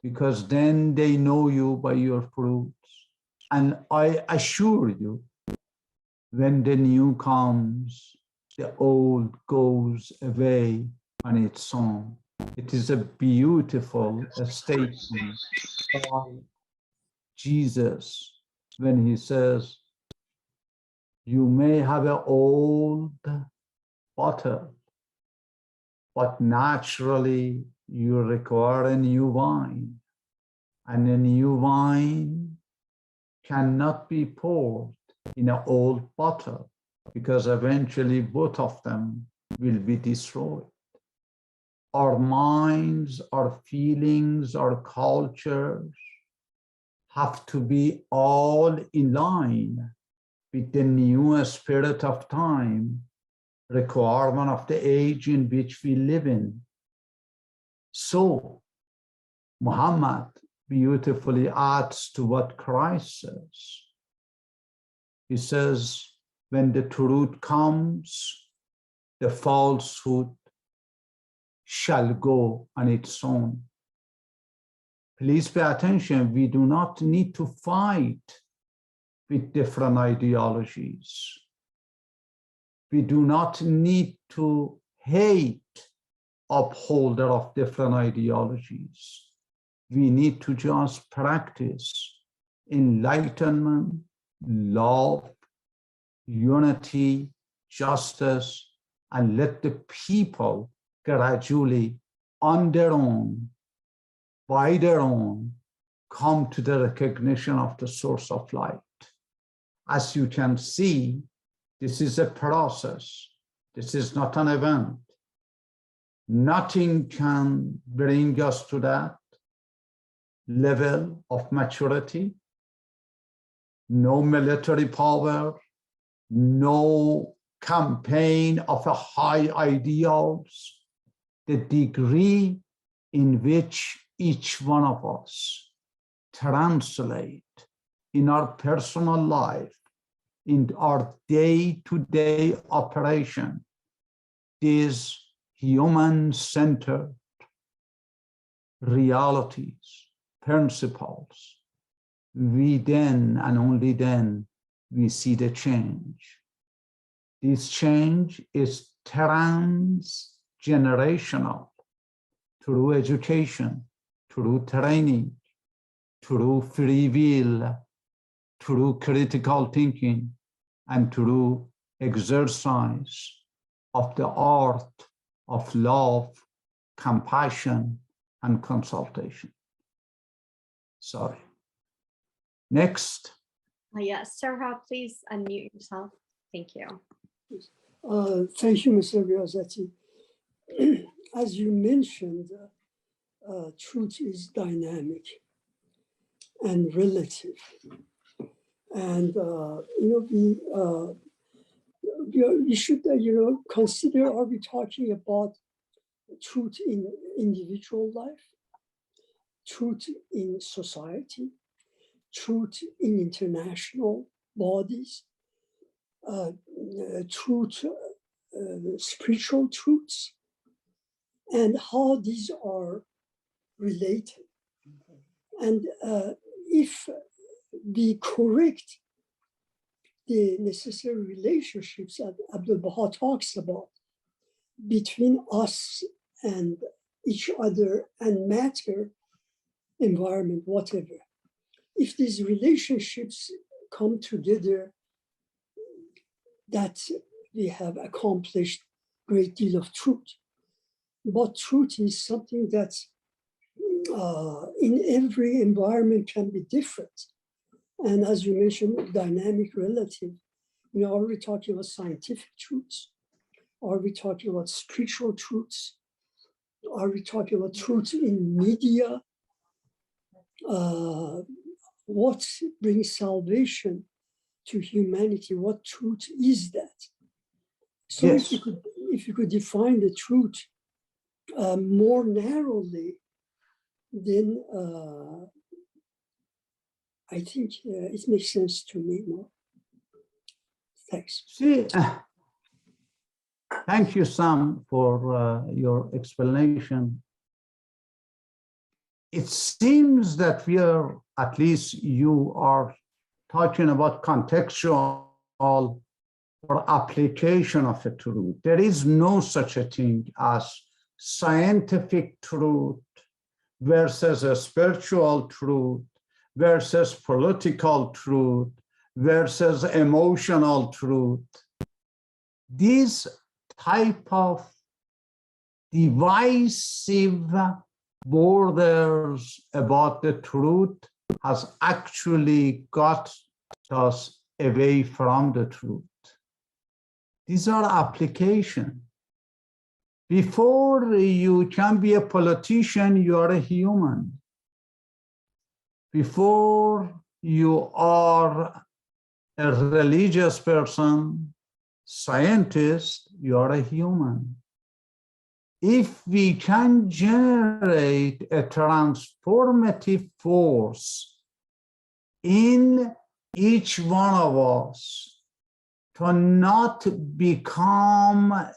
because then they know you by your fruits. And I assure you, when the new comes, the old goes away on its own. It is a beautiful statement by Jesus when he says, you may have an old bottle, but naturally you require a new wine, and a new wine cannot be poured in an old bottle because eventually both of them will be destroyed. Our minds, our feelings, our cultures have to be all in line with the new spirit of time, requirement of the age in which we live in. So, Muhammad beautifully adds to what Christ says. He says, when the truth comes, the falsehood shall go on its own. Please pay attention. We do not need to fight with different ideologies. We do not need to hate upholder of different ideologies. We need to just practice enlightenment, love, unity, justice, and let the people gradually, on their own, by their own, come to the recognition of the source of light. As you can see, this is a process. This is not an event. Nothing can bring us to that level of maturity. No military power, no campaign of a high ideals, the degree in which each one of us translate in our personal life, in our day-to-day operation, these human-centered realities, principles, we then and only then we see the change. This change is transgenerational through education, through training, through free will, through critical thinking, and through exercise of the art of love, compassion, and consultation. Sorry. Next. Yes, Sarah, please unmute yourself. Thank you. Thank you, Mr. Riazetti. As you mentioned, truth is dynamic and relative. And, we should, consider, are we talking about truth in individual life, truth in society, truth in international bodies, truth, spiritual truths, and how these are related. And if we correct the necessary relationships that Abdul Baha talks about between us and each other and matter, environment, whatever, if these relationships come together, that we have accomplished a great deal of truth. But truth is something that in every environment can be different. And as you mentioned, dynamic, relative, are we talking about scientific truths? Are we talking about spiritual truths? Are we talking about truth in media? What brings salvation to humanity? What truth is that? So Yes. if you could define the truth more narrowly, then I think it makes sense to me more. Thanks. See, thank you, Sam, for your explanation. It seems that we are, at least you are talking about contextual or application of a truth. There is no such a thing as scientific truth versus a spiritual truth versus political truth versus emotional truth. These type of divisive borders about the truth has actually got us away from the truth. These are applications. Before you can be a politician, you are a human. Before you are a religious person, scientist, you are a human. If we can generate a transformative force in each one of us to not become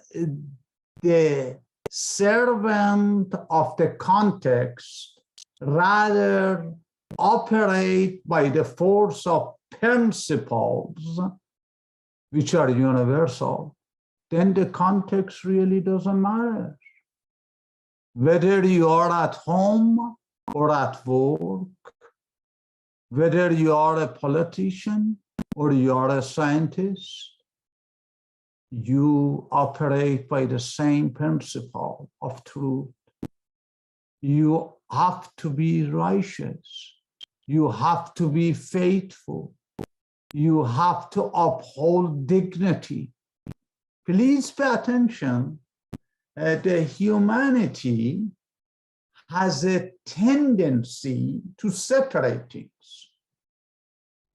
the servant of the context, rather operate by the force of principles which are universal, then the context really doesn't matter. Whether you are at home or at work, whether you are a politician or you are a scientist, you operate by the same principle of truth. You have to be righteous. You have to be faithful. You have to uphold dignity. Please pay attention. The humanity has a tendency to separate things,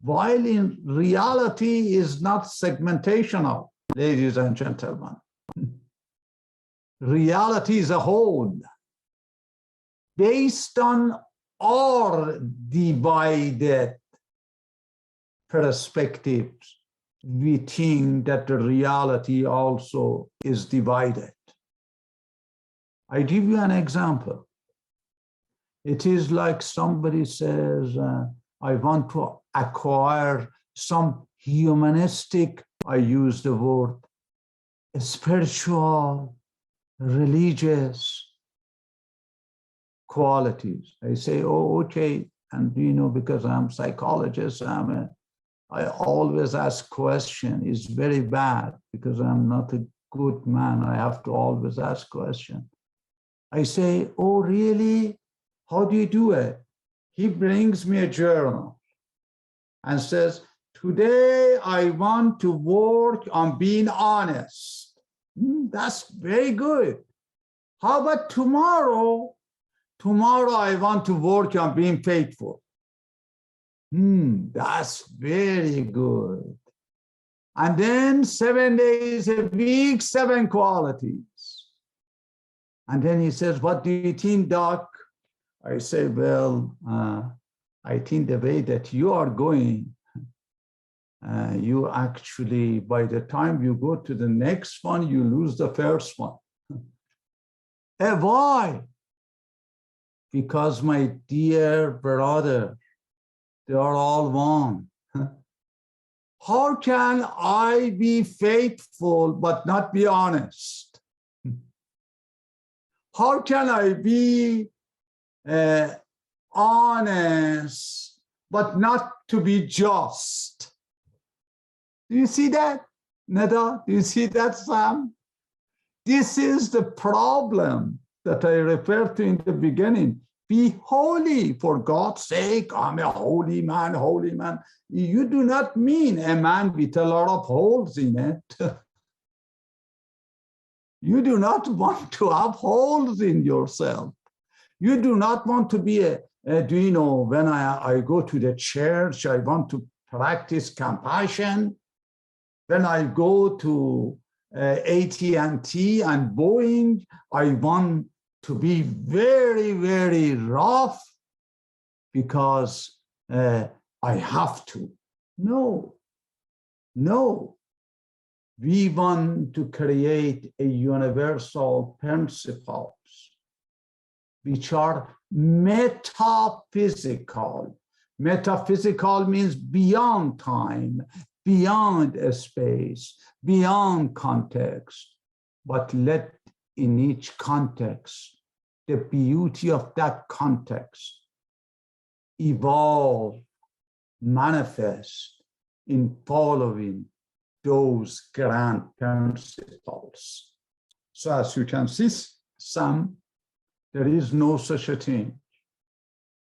while in reality is not segmentational. ladies and gentlemen. Reality is a whole. Based on our divided perspectives, we think that the reality also is divided. I give you an example. It is like somebody says, I want to acquire some humanistic, I use the word, spiritual, religious qualities. I say, oh, okay. And you know, because I'm a psychologist, I always ask question. It's very bad because I'm not a good man. I have to always ask question. I say, oh, really? How do you do it? He brings me a journal and says, today I want to work on being honest. That's very good. How about tomorrow? Tomorrow I want to work on being faithful. That's very good. And then 7 days a week, 7 qualities. And then he says, what do you think, Doc? I say, well, I think the way that you are going, you actually, by the time you go to the next one, you lose the first one. Why? Because, my dear brother, they are all one. How can I be faithful but not be honest? How can I be honest but not to be just? Do you see that, Neda? Do you see that, Sam? This is the problem that I referred to in the beginning. Be holy, for God's sake. I'm a holy man, holy man. You do not mean a man with a lot of holes in it. You do not want to have holes in yourself. You do not want to be do you know, when I go to the church, I want to practice compassion. When I go to AT&T and Boeing, I want to be very, very rough because I have to. No, no. We want to create a universal principles which are metaphysical. Metaphysical means beyond time, beyond space, beyond context. But let in each context, the beauty of that context evolve, manifest in following those grand principles. So as you can see, Sam, there is no such a thing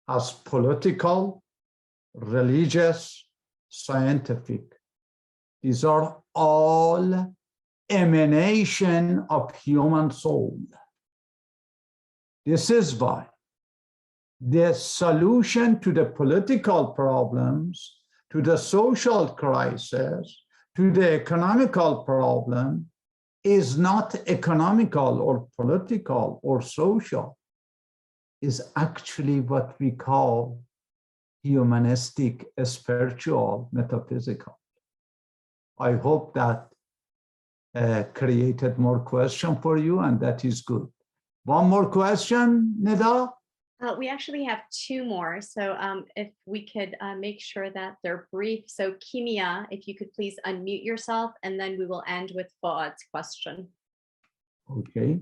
as political, religious, scientific. These are all emanation of human soul. This is why the solution to the political problems, to the social crisis, to the economical problem is not economical or political or social, is actually what we call humanistic, spiritual, metaphysical. I hope that created more question for you, and that is good. One more question, Nida? We actually have 2 more. So if we could make sure that they're brief. So Kimia, if you could please unmute yourself, and then we will end with Fuad's question. Okay.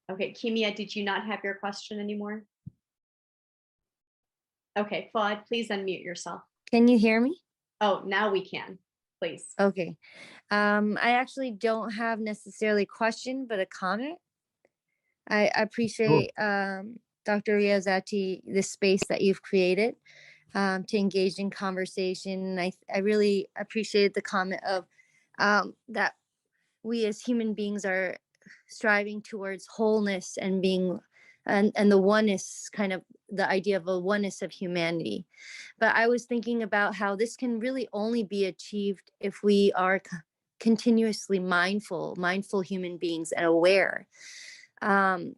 Okay, Kimia, did you not have your question anymore? Okay, Fuad, please unmute yourself. Can you hear me? Oh, now we can, please. Okay. I actually don't have necessarily a question, but a comment. I appreciate Dr. Riazetti, the space that you've created to engage in conversation. I really appreciated the comment of that we as human beings are striving towards wholeness and being and the oneness, kind of the idea of a oneness of humanity. But I was thinking about how this can really only be achieved if we are continuously mindful human beings and aware. And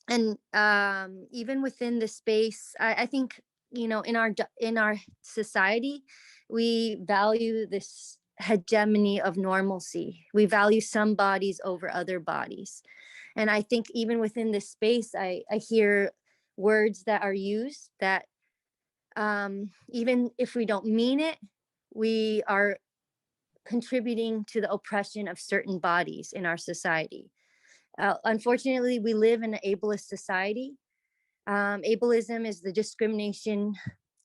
even within the space, I think, you know, in our society, we value this hegemony of normalcy. We value some bodies over other bodies. And I think even within this space, I hear words that are used that even if we don't mean it, we are contributing to the oppression of certain bodies in our society. Unfortunately, we live in an ableist society. Ableism is the discrimination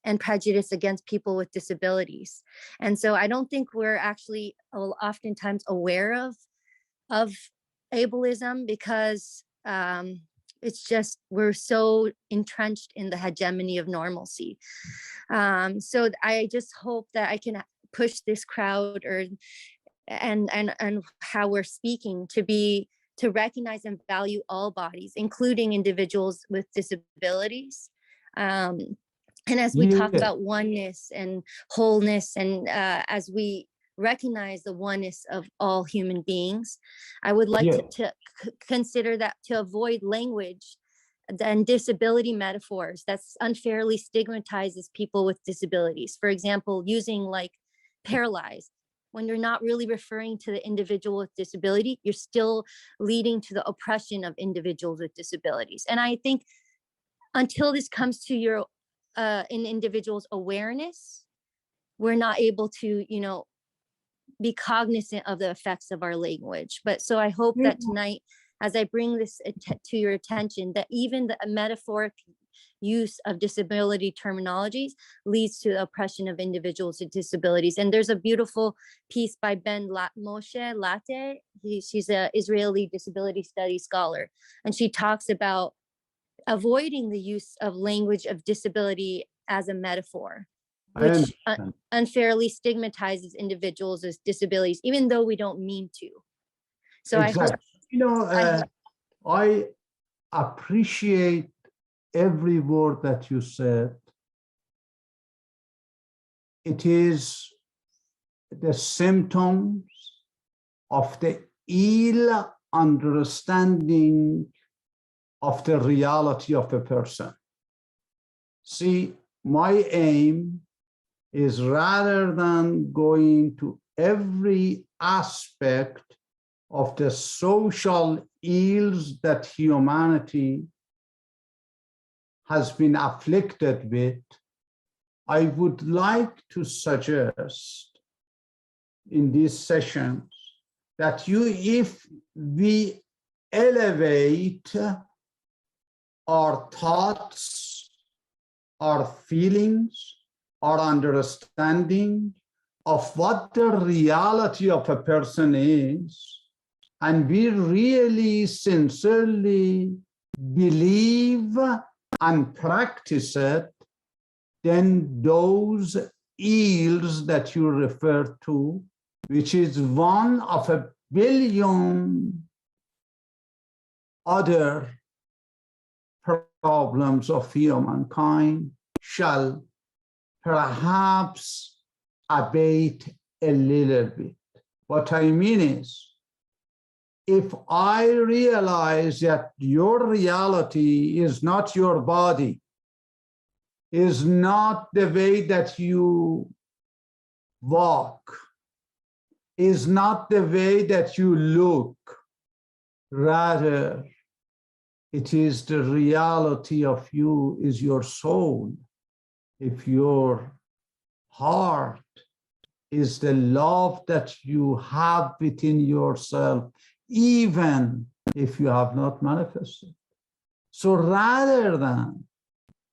and prejudice against people with disabilities. And so I don't think we're actually oftentimes aware of ableism, because it's just, we're so entrenched in the hegemony of normalcy. So I just hope that I can push this crowd and how we're speaking to recognize and value all bodies, including individuals with disabilities. And as we talk about oneness and wholeness, and as we recognize the oneness of all human beings, I would like to consider that, to avoid language and disability metaphors that's unfairly stigmatizes people with disabilities. For example, using like paralyzed, when you're not really referring to the individual with disability, you're still leading to the oppression of individuals with disabilities. And I think until this comes to an individual's awareness, we're not able to, you know, be cognizant of the effects of our language. But so I hope that tonight, as I bring this to your attention, that even the metaphoric use of disability terminologies leads to the oppression of individuals with disabilities. And there's a beautiful piece by Moshe Latte. She's an Israeli disability studies scholar, and she talks about avoiding the use of language of disability as a metaphor, which unfairly stigmatizes individuals with disabilities, even though we don't mean to. So exactly. I appreciate every word that you said. It is the symptoms of the ill understanding of the reality of a person. See, my aim is, rather than going to every aspect of the social ills that humanity has been afflicted with, I would like to suggest in these sessions that if we elevate our thoughts, our feelings, our understanding of what the reality of a person is, and we really sincerely believe and practice it, then those ills that you refer to, which is one of 1 billion other problems of humankind, shall perhaps abate a little bit. What I mean is, if I realize that your reality is not your body, is not the way that you walk, is not the way that you look, rather it is the reality of you, is your soul. If your heart is the love that you have within yourself, even if you have not manifested. So rather than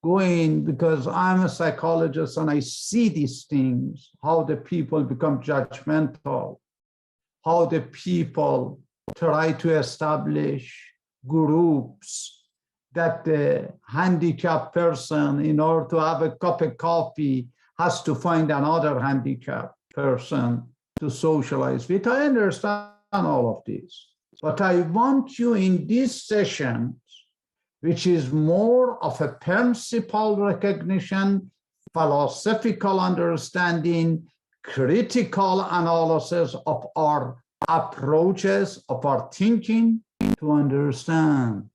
going, because I'm a psychologist and I see these things, how the people become judgmental, how the people try to establish groups that the handicapped person, in order to have a cup of coffee, has to find another handicapped person to socialize with. I understand all of this, but I want you in these sessions, which is more of a principle recognition, philosophical understanding, critical analysis of our approaches, of our thinking, to understand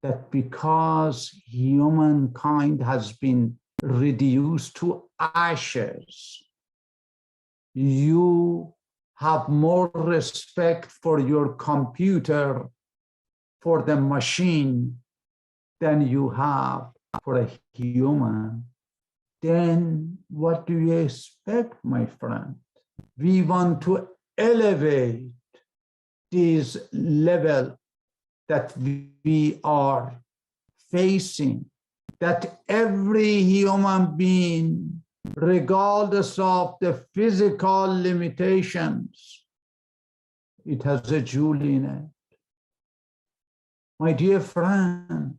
that because humankind has been reduced to ashes, you have more respect for your computer, for the machine, than you have for a human. Then what do you expect, my friend? We want to elevate this level that we are facing, that every human being, regardless of the physical limitations, it has a jewel in it. My dear friend,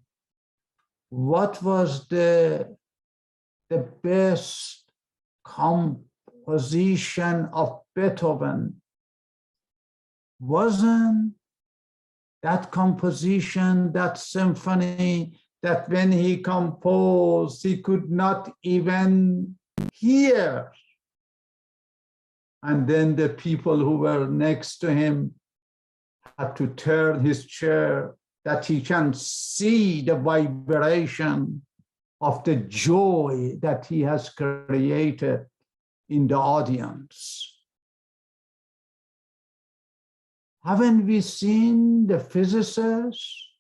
what was the best composition of Beethoven? Wasn't that composition, that symphony, that when he composed, he could not even hear. And then the people who were next to him had to turn his chair that he can see the vibration of the joy that he has created in the audience. Haven't we seen the physicists?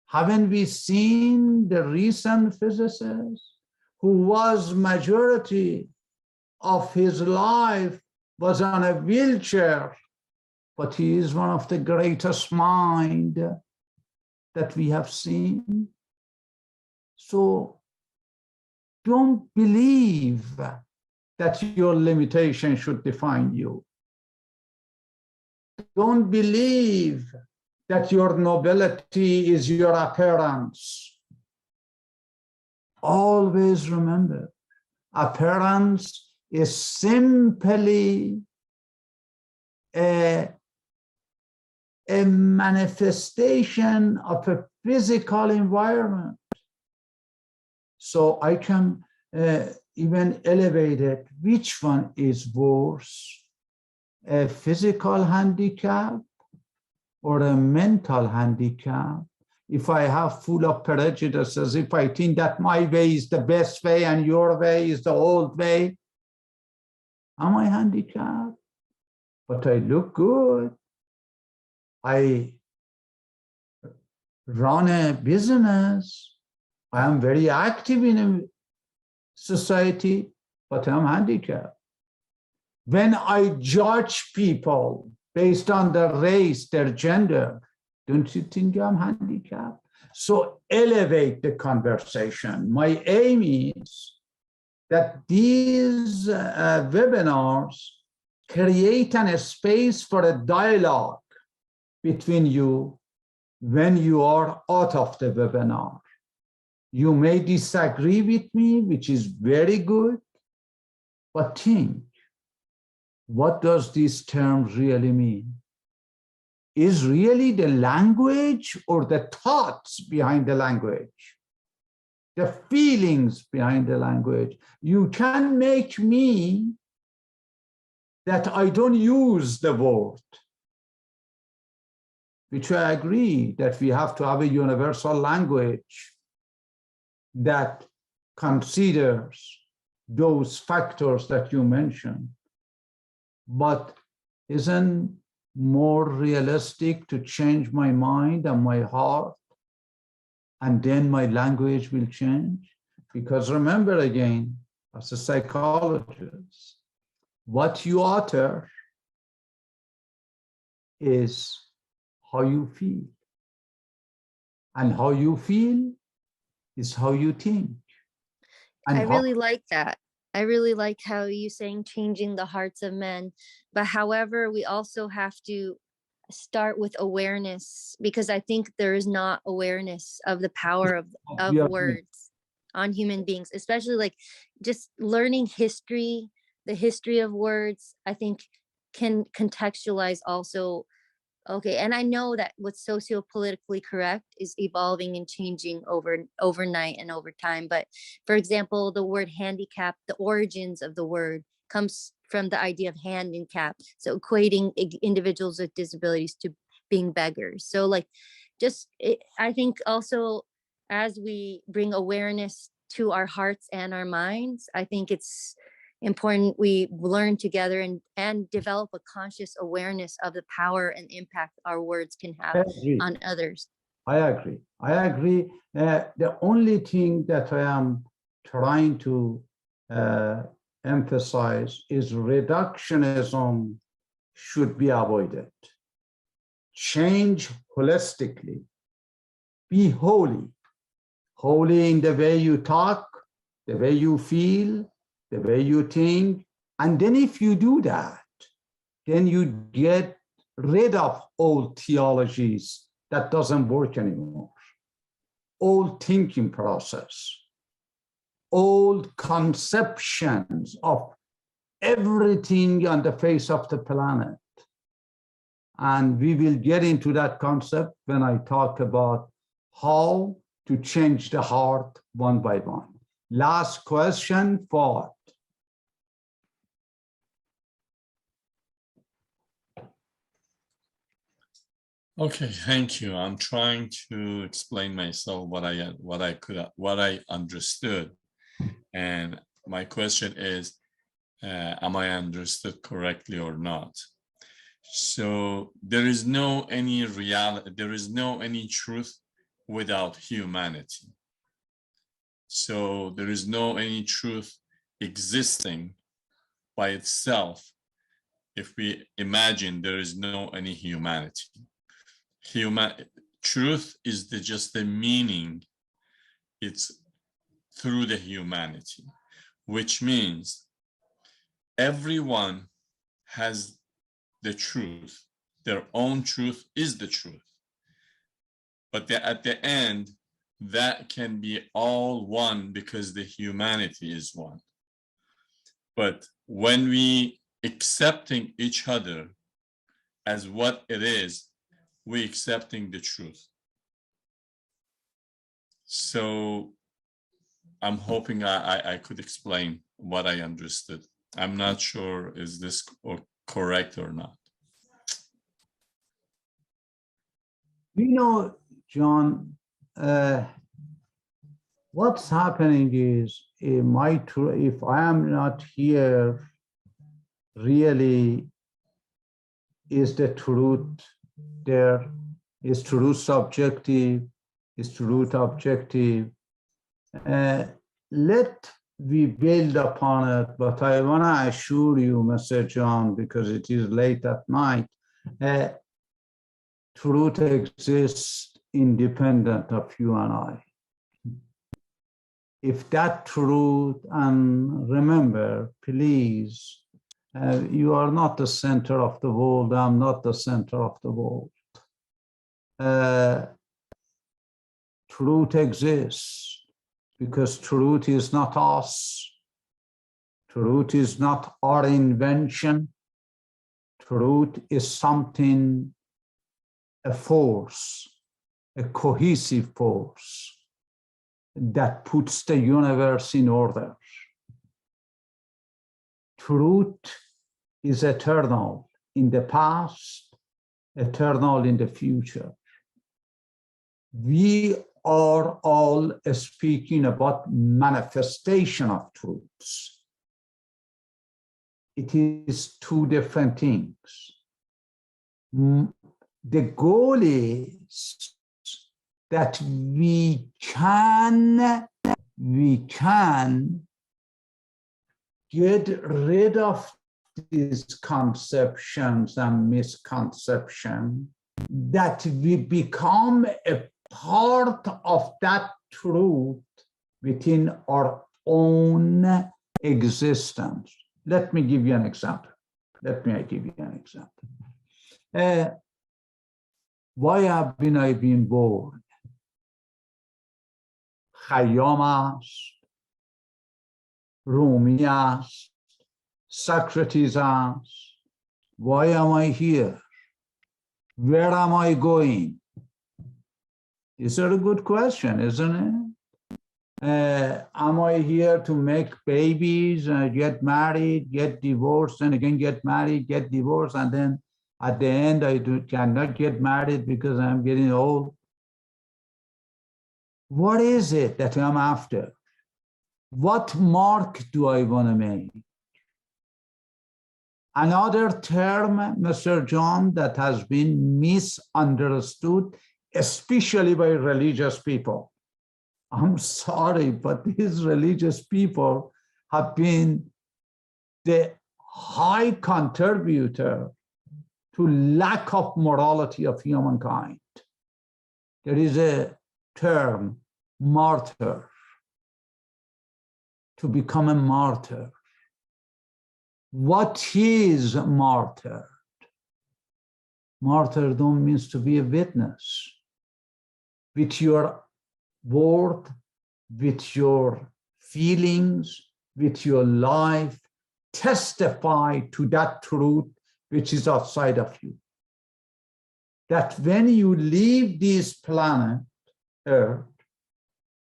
Haven't we seen the recent physicist who was majority of his life was on a wheelchair, but he is one of the greatest minds that we have seen? So don't believe that your limitation should define you. Don't believe that your nobility is your appearance. Always remember, appearance is simply a manifestation of a physical environment. So I can even elevate it. Which one is worse? A physical handicap or a mental handicap? If I have full of prejudices, if I think that my way is the best way and your way is the old way, am I handicapped? But I look good. I run a business. I am very active in a society, but I'm handicapped. When I judge people based on their race, their gender, don't you think I'm handicapped? So elevate the conversation. My aim is that these webinars create a space for a dialogue between you when you are out of the webinar. You may disagree with me, which is very good, but think, what does this term really mean? Is really the language or the thoughts behind the language, the feelings behind the language? You can make me that I don't use the word, which I agree that we have to have a universal language that considers those factors that you mentioned. But isn't more realistic to change my mind and my heart, and then my language will change? Because remember again, as a psychologist, what you utter is how you feel. And how you feel is how you think. And I really like that. I really like how you saying changing the hearts of men. But however, we also have to start with awareness, because I think there is not awareness of the power of words on human beings, especially like just learning history, the history of words, I think can contextualize also Okay, and I know that what's sociopolitically correct is evolving and changing overnight and over time. But for example, the word handicap, the origins of the word comes from the idea of handicap. So equating individuals with disabilities to being beggars. So like, I think also as we bring awareness to our hearts and our minds, I think it's important we learn together and develop a conscious awareness of the power and impact our words can have on others. I agree. The only thing that I am trying to emphasize is reductionism should be avoided. Change holistically. Be holy. Holy in the way you talk, the way you feel, the way you think. And then if you do that, then you get rid of old theologies that doesn't work anymore. Old thinking process, old conceptions of everything on the face of the planet. And we will get into that concept when I talk about how to change the heart one by one. Last question for Okay, thank you. I'm trying to explain myself what I understood, and my question is, am I understood correctly or not? So there is no any reality, there is no any truth without humanity. So there is no any truth existing by itself if we imagine there is no any humanity. Truth is just the meaning, it's through the humanity, which means everyone has the truth. Their own truth is the truth. But at the end, that can be all one because the humanity is one. But when we accepting each other as what it is, we accepting the truth. So I'm hoping I could explain what I understood. I'm not sure is this correct or not. you know, John, what's happening is if I am not here, really is the truth there? Is truth subjective? Is truth objective? Let we build upon it, but I want to assure you, Mr. John, because it is late at night, truth exists independent of you and I. If that truth, and remember, please, you are not the center of the world, I'm not the center of the world. Truth exists because truth is not us. Truth is not our invention. Truth is something, a force, a cohesive force that puts the universe in order. Truth is eternal in the past, eternal in the future. We are all speaking about manifestation of truths. It is two different things. The goal is that we can get rid of these conceptions and misconceptions, that we become a part of that truth within our own existence. Let me give you an example. Why have I been born? خیام است، رومی است، Socrates asked, why am I here? Where am I going? These are a good question, isn't it? Am I here to make babies, get married, get divorced, and again get married, get divorced, and then at the end I cannot get married because I'm getting old? What is it that I'm after? What mark do I want to make? Another term, Mr. John, that has been misunderstood, especially by religious people. I'm sorry, but these religious people have been the high contributor to lack of morality of humankind. There is a term, martyr, to become a martyr. What is martyr? Martyrdom means to be a witness with your word, with your feelings, with your life, testify to that truth which is outside of you. That when you leave this planet, Earth,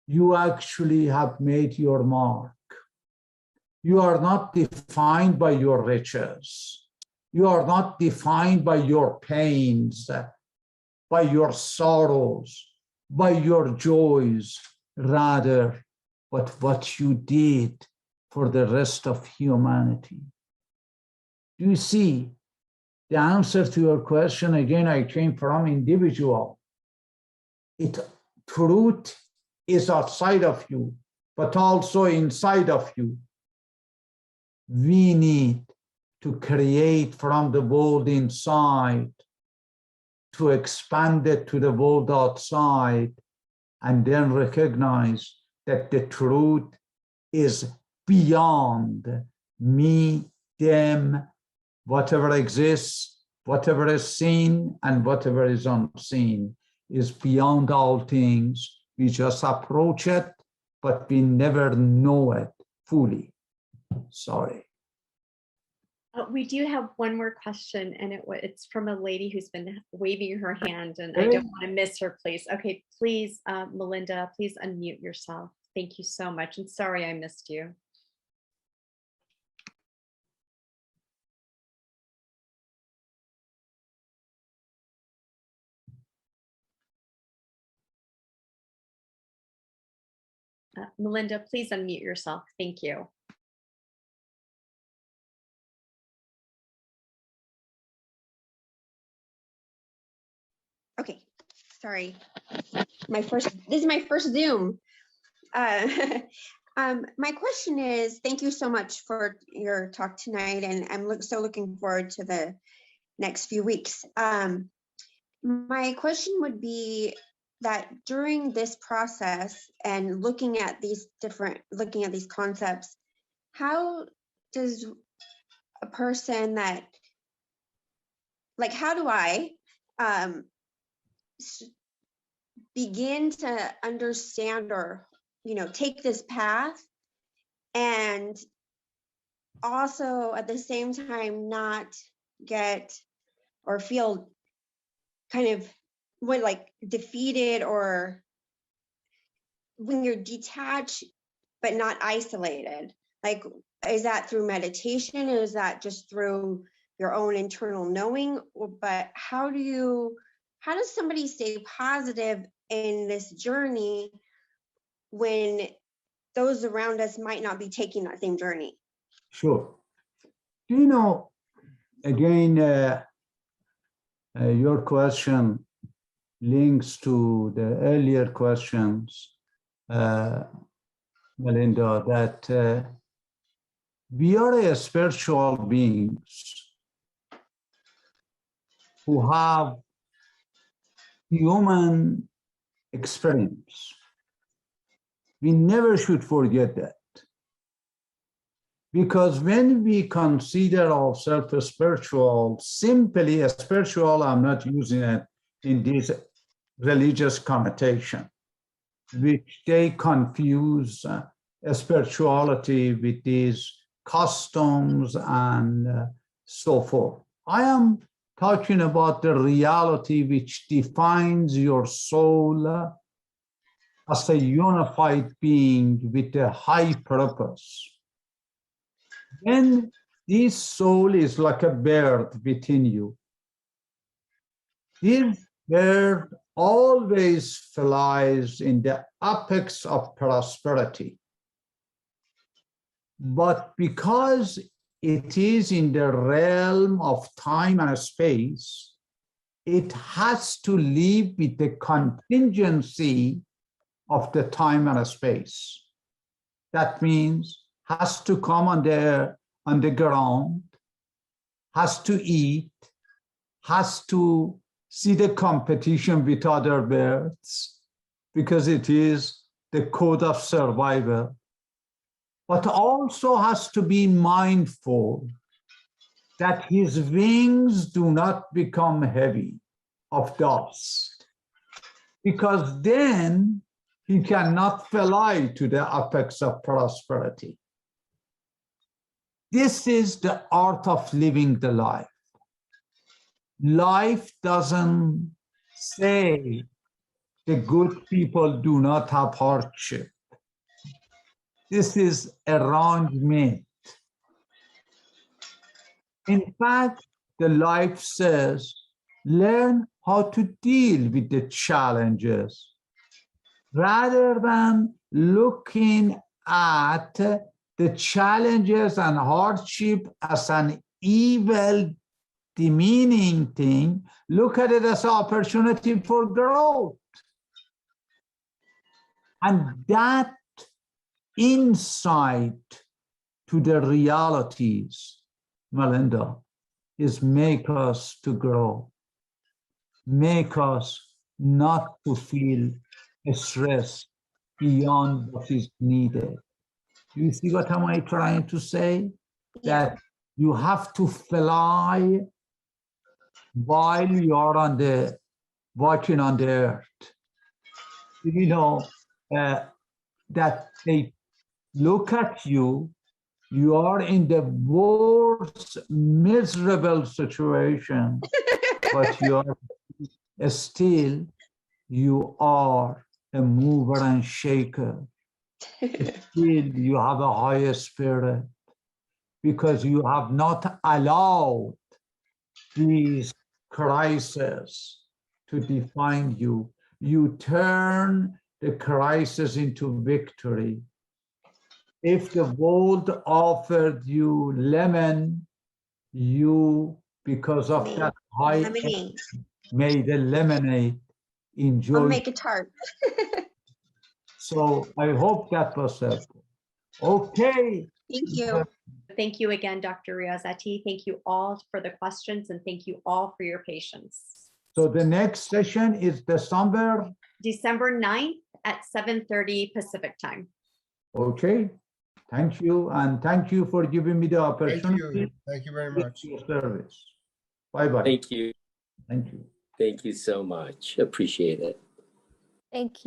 you actually have made your mark. You are not defined by your riches. You are not defined by your pains, by your sorrows, by your joys, rather, but what you did for the rest of humanity. Do you see the answer to your question? Again, I came from individual. Truth is outside of you, but also inside of you. We need to create from the world inside, to expand it to the world outside, and then recognize that the truth is beyond me, them, whatever exists, whatever is seen, and whatever is unseen is beyond all things. We just approach it, but we never know it fully. Sorry. We do have one more question, and it's from a lady who's been waving her hand, and I don't want to miss her, please. Okay, please, Melinda, please unmute yourself. Thank you so much, and sorry I missed you. Melinda, please unmute yourself. Thank you. Okay, sorry. This is my first Zoom. My question is, thank you so much for your talk tonight, and I'm so looking forward to the next few weeks. My question would be that during this process and looking at these concepts, how does a person how do I begin to understand or take this path, and also at the same time not get or feel kind of defeated, or when you're detached but not isolated? Is that through meditation, or is that just through your own internal knowing? But how does somebody stay positive in this journey when those around us might not be taking that same journey? Sure. Do you know, again, your question links to the earlier questions, Melinda, that we are spiritual beings who have human experience. We never should forget that. Because when we consider ourselves spiritual, simply spiritual, I'm not using it in this religious connotation, which they confuse spirituality with these customs and so forth. I am talking about the reality which defines your soul as a unified being with a high purpose. Then this soul is like a bird within you. This bird always flies in the apex of prosperity. But because it is in the realm of time and space, it has to live with the contingency of the time and space. That means has to come on the ground, has to eat, has to see the competition with other birds, because it is the code of survival, but also has to be mindful that his wings do not become heavy of dust, because then he cannot fly to the apex of prosperity. This is the art of living the life. Life doesn't say the good people do not have hardship. This is a wrong myth. In fact, the life says, learn how to deal with the challenges rather than looking at the challenges and hardship as an evil, demeaning thing. Look at it as an opportunity for growth. And that insight to the realities, Melinda, is make us to grow, make us not to feel stress beyond what is needed. You see what am I trying to say? Yeah. That you have to fly while you are on the walking on the earth. You know that they look at you. You are in the worst miserable situation, but you are still, you are a mover and shaker. Still, you have a higher spirit because you have not allowed these crises to define you. You turn the crisis into victory. If the world offered you lemon, you, because of that high, Lemonade. made a lemonade. Enjoy. I'll make a tart. So I hope that was helpful. Okay. Thank you. Thank you again, Dr. Riazati. Thank you all for the questions, and thank you all for your patience. So the next session is December 9th at 7:30 Pacific time. Okay. Thank you. And thank you for giving me the opportunity. Thank you very much. To service. Bye-bye. Thank you. Thank you. Thank you so much. Appreciate it. Thank you.